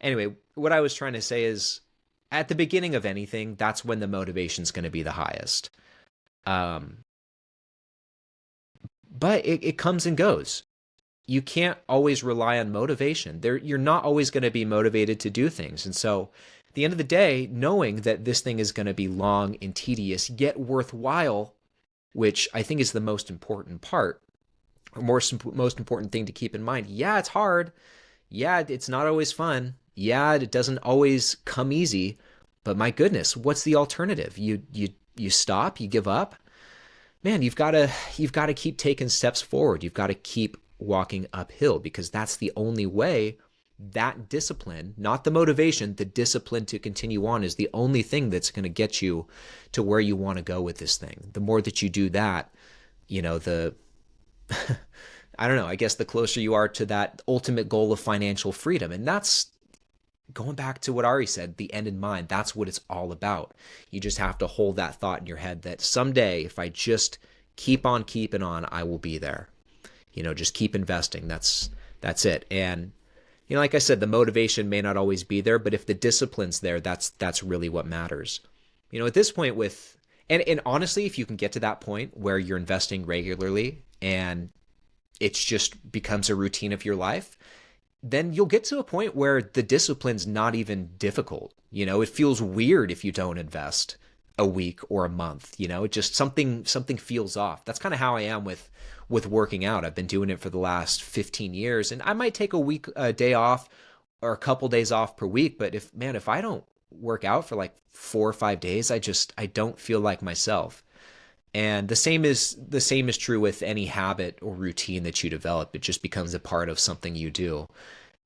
anyway, what I was trying to say is at the beginning of anything, that's when the motivation's going to be the highest. Um, but it comes and goes. You can't always rely on motivation. You're not always going to be motivated to do things. And so at the end of the day, knowing that this thing is going to be long and tedious, yet worthwhile, which I think is the most important part, or most important thing to keep in mind. Yeah, it's hard. Yeah, it's not always fun. Yeah, it doesn't always come easy. But my goodness, what's the alternative? You stop, you give up. Man, you've got to keep taking steps forward. You've got to keep walking uphill because that's the only way. That discipline, not the motivation, the discipline to continue on is the only thing that's going to get you to where you want to go with this thing. The more that you do that, the I don't know, I guess the closer you are to that ultimate goal of financial freedom. And that's going back to what Ari said, the end in mind. That's what it's all about. You just have to hold that thought in your head that someday, if I just keep on keeping on, I will be there. Just keep investing. That's it. And like I said, the motivation may not always be there, but if the discipline's there, that's really what matters. At this point and honestly, if you can get to that point where you're investing regularly and it's just becomes a routine of your life, then you'll get to a point where the discipline's not even difficult. It feels weird if you don't invest a week or a month. It just something feels off. That's kind of how I am with working out. I've been doing it for the last 15 years, and I might take a day off or a couple days off per week. But if I don't work out for like 4 or 5 days, I don't feel like myself. And the same is true with any habit or routine that you develop. It just becomes a part of something you do.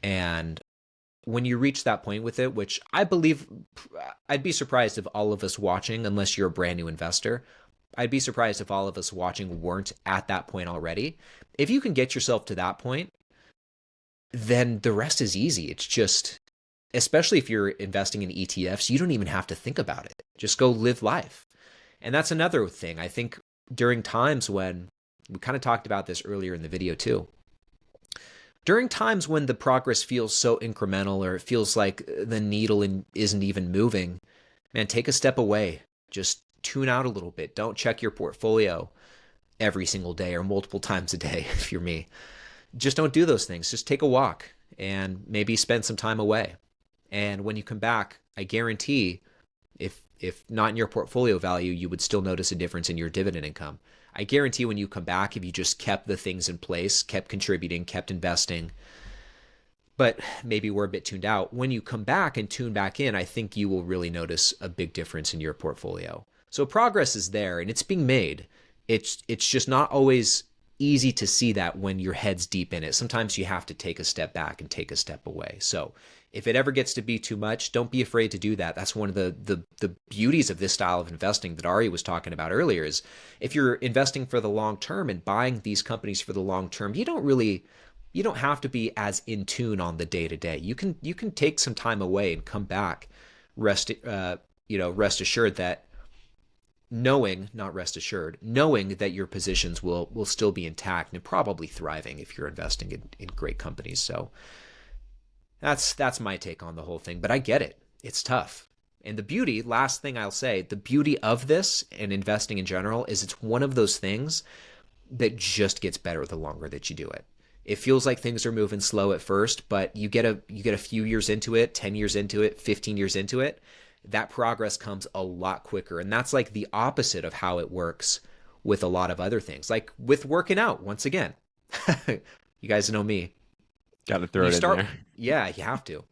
And when you reach that point with it, which I believe, I'd be surprised if all of us watching, unless you're a brand new investor, I'd be surprised if all of us watching weren't at that point already. If you can get yourself to that point, then the rest is easy. It's just, especially if you're investing in ETFs, you don't even have to think about it. Just go live life. And that's another thing. I think during times when, we kind of talked about this earlier in the video too, during times when the progress feels so incremental or it feels like the needle isn't even moving, man, take a step away. Just tune out a little bit. Don't check your portfolio every single day or multiple times a day if you're me. Just don't do those things. Just take a walk and maybe spend some time away. And when you come back, I guarantee if not in your portfolio value, you would still notice a difference in your dividend income. I guarantee when you come back, if you just kept the things in place, kept contributing, kept investing, but maybe we're a bit tuned out, when you come back and tune back in, I think you will really notice a big difference in your portfolio. So progress is there and it's being made. It's just not always easy to see that when your head's deep in it. Sometimes you have to take a step back and take a step away. So if it ever gets to be too much, don't be afraid to do that. That's one of the beauties of this style of investing that Ari was talking about earlier is if you're investing for the long term and buying these companies for the long term, you don't have to be as in tune on the day to day. You can take some time away and come back, rest assured that knowing that your positions will still be intact and probably thriving if you're investing in great companies. So that's my take on the whole thing, but I get it. It's tough. And last thing I'll say, the beauty of this and investing in general is it's one of those things that just gets better the longer that you do it. It feels like things are moving slow at first, but you get a few years into it, 10 years into it, 15 years into it, that progress comes a lot quicker. And that's like the opposite of how it works with a lot of other things. Like with working out, once again, you guys know me. Got to throw it in there. Yeah, you have to.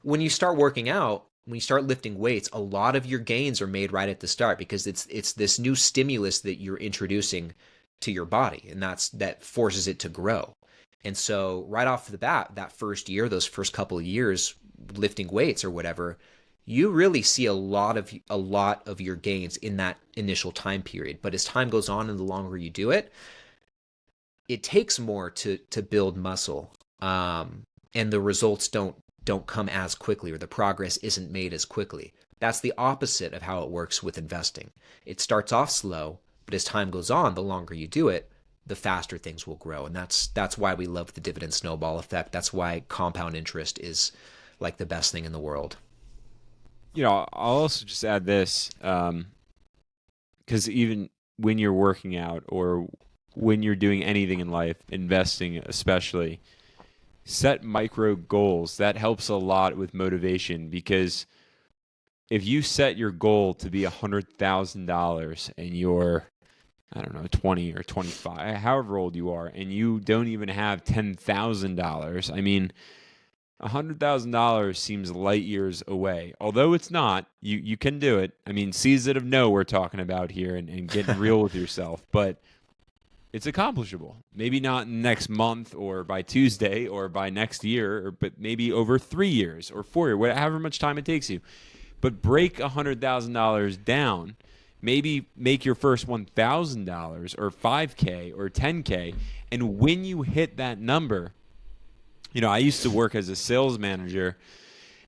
When you start working out, when you start lifting weights, a lot of your gains are made right at the start because it's this new stimulus that you're introducing to your body, and that forces it to grow. And so right off the bat, that first year, those first couple of years lifting weights or whatever, you really see a lot of your gains in that initial time period. But as time goes on and the longer you do it, it takes more to build muscle. And the results don't come as quickly, or the progress isn't made as quickly. That's the opposite of how it works with investing. It starts off slow, But as time goes on, the longer you do it, the faster things will grow. And that's why we love the dividend snowball effect. That's why compound interest is like the best thing in the world. I'll also just add this, because even when you're working out or when you're doing anything in life, investing especially, set micro goals. That helps a lot with motivation, because if you set your goal to be $100,000 and you're, I don't know, 20 or 25, however old you are, and you don't even have $10,000, I mean, $100,000 seems light years away. Although it's not, you can do it. I mean, season of no we're talking about here, and getting real with yourself. But it's accomplishable. Maybe not next month or by Tuesday or by next year, but maybe over 3 years or 4 years, however much time it takes you. But break $100,000 down. Maybe make your first $1,000 or $5K or $10K. And when you hit that number, I used to work as a sales manager,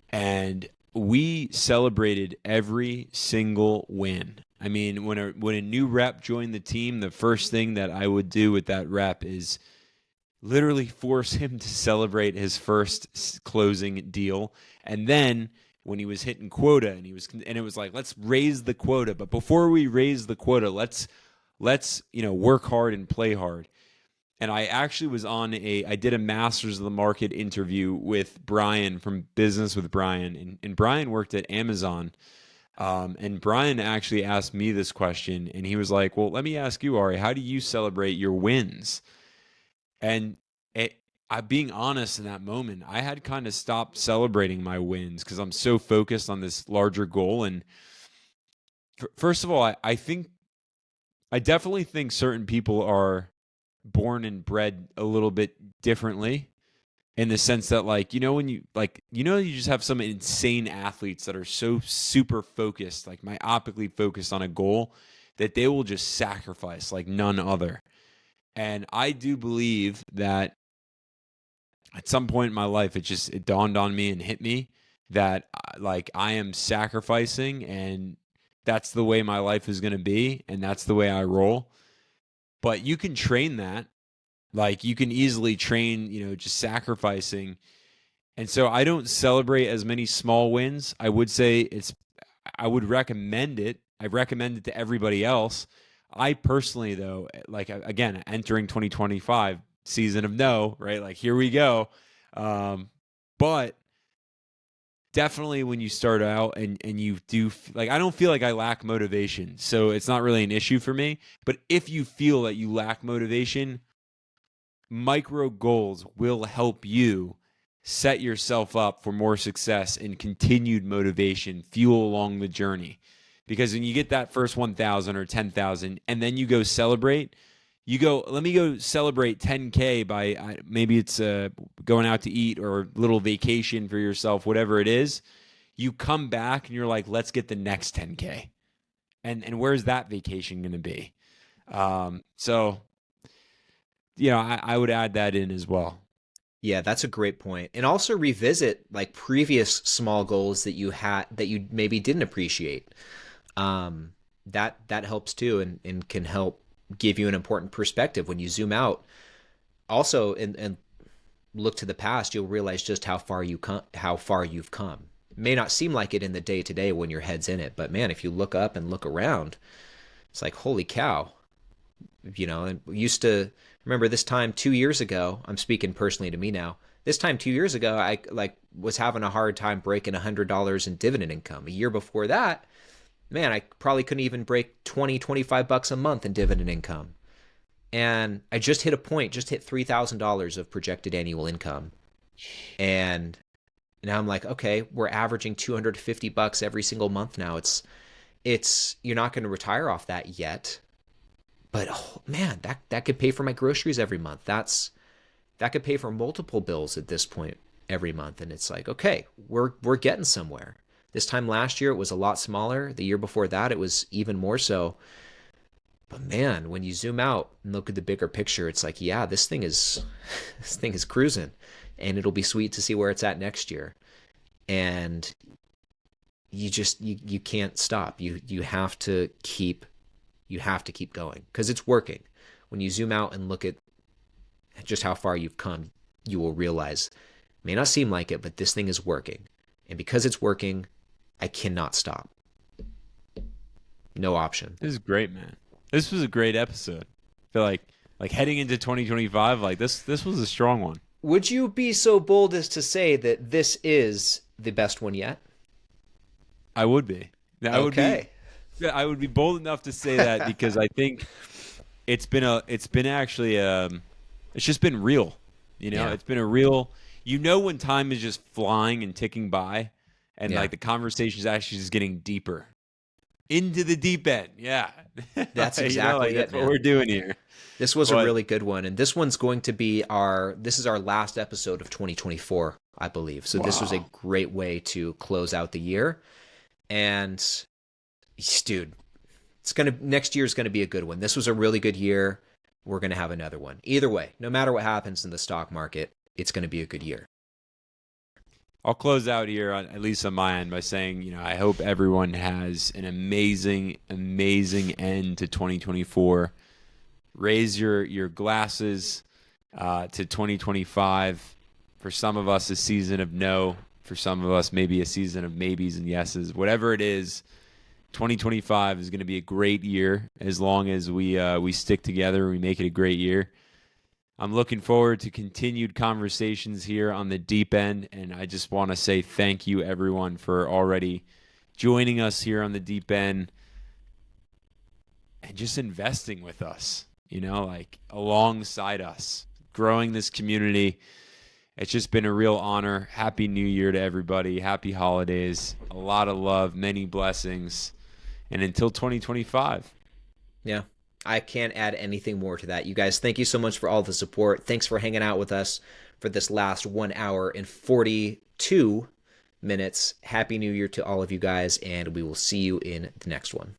and we celebrated every single win. I mean, when a new rep joined the team, the first thing that I would do with that rep is literally force him to celebrate his first closing deal. And then when he was hitting quota, and it was like, let's raise the quota. But before we raise the quota, let's work hard and play hard. And I actually was I did a Masters of the Market interview with Brian from Business with Brian, and Brian worked at Amazon. And Brian actually asked me this question, and he was like, well, let me ask you, Ari, how do you celebrate your wins? And being honest, in that moment, I had kind of stopped celebrating my wins because I'm so focused on this larger goal. And first of all, I definitely think certain people are born and bred a little bit differently, in the sense that, like, when you just have some insane athletes that are so super focused, like myopically focused on a goal, that they will just sacrifice like none other. And I do believe that at some point in my life, it dawned on me and hit me that like I am sacrificing, and that's the way my life is going to be, and that's the way I roll. But you can train that. Like, you can easily train, just sacrificing. And so I don't celebrate as many small wins. I would say I would recommend it. I recommend it to everybody else. I personally, though, like, again, entering 2025, season of no, right? Like, here we go. But definitely when you start out and you do, like, I don't feel like I lack motivation, so it's not really an issue for me. But if you feel that you lack motivation, micro goals will help you set yourself up for more success and continued motivation, fuel along the journey. Because when you get that first 1,000 or 10,000, and then you go celebrate, let me go celebrate 10K by maybe it's going out to eat or a little vacation for yourself, whatever it is. You come back and you're like, let's get the next 10K. And where's that vacation going to be? So, I would add that in as well. Yeah, that's a great point. And also revisit like previous small goals that you had that you maybe didn't appreciate. That helps too, and can help give you an important perspective when you zoom out. Also, and look to the past, you'll realize just how far you've come. It may not seem like it in the day to day when your head's in it, but man, if you look up and look around, it's like, holy cow. And we used to remember this time 2 years ago. I'm speaking personally to me now. This time 2 years ago, I was having a hard time breaking $100 in dividend income. A year before that, man, I probably couldn't even break 20, 25 bucks a month in dividend income. And I just hit $3,000 of projected annual income. And now I'm like, okay, we're averaging 250 bucks every single month now. It's you're not going to retire off that yet. But oh, man, that could pay for my groceries every month. That could pay for multiple bills at this point every month. And it's like, okay, we're getting somewhere. This time last year, it was a lot smaller. The year before that, it was even more so. But man, when you zoom out and look at the bigger picture, it's like, yeah, this thing is cruising, and it'll be sweet to see where it's at next year. And you can't stop. You have to keep You have to keep going because it's working. When you zoom out and look at just how far you've come, you will realize, it may not seem like it, but this thing is working. And because it's working, I cannot stop. No option. This is great, man. This was a great episode. I feel like heading into 2025, like this was a strong one. Would you be so bold as to say that this is the best one yet? I would be. Okay. I would be bold enough to say that because I think it's just been real. Yeah. It's been a real, when time is just flying and ticking by and Yeah. like the conversation is actually just getting deeper into the deep end. Yeah. That's exactly that's it, what man. we're doing here. This was a really good one. And this one's going to be this is our last episode of 2024, I believe. So this was a great way to close out the year. And dude, next year is going to be a good one. This was a really good year. We're going to have another one. Either way, no matter what happens in the stock market, it's going to be a good year. I'll close out here, at least on my end, by saying, I hope everyone has an amazing, amazing end to 2024. Raise your glasses to 2025. For some of us, a season of no. For some of us, maybe a season of maybes and yeses. Whatever it is, 2025 is going to be a great year as long as we stick together and we make it a great year. I'm looking forward to continued conversations here on the deep end, and I just want to say thank you, everyone, for already joining us here on the deep end and just investing with us, alongside us, growing this community. It's just been a real honor. Happy New Year to everybody. Happy holidays. A lot of love, many blessings, and until 2025. Yeah. I can't add anything more to that. You guys, thank you so much for all the support. Thanks for hanging out with us for this last 1 hour and 42 minutes. Happy New Year to all of you guys, and we will see you in the next one.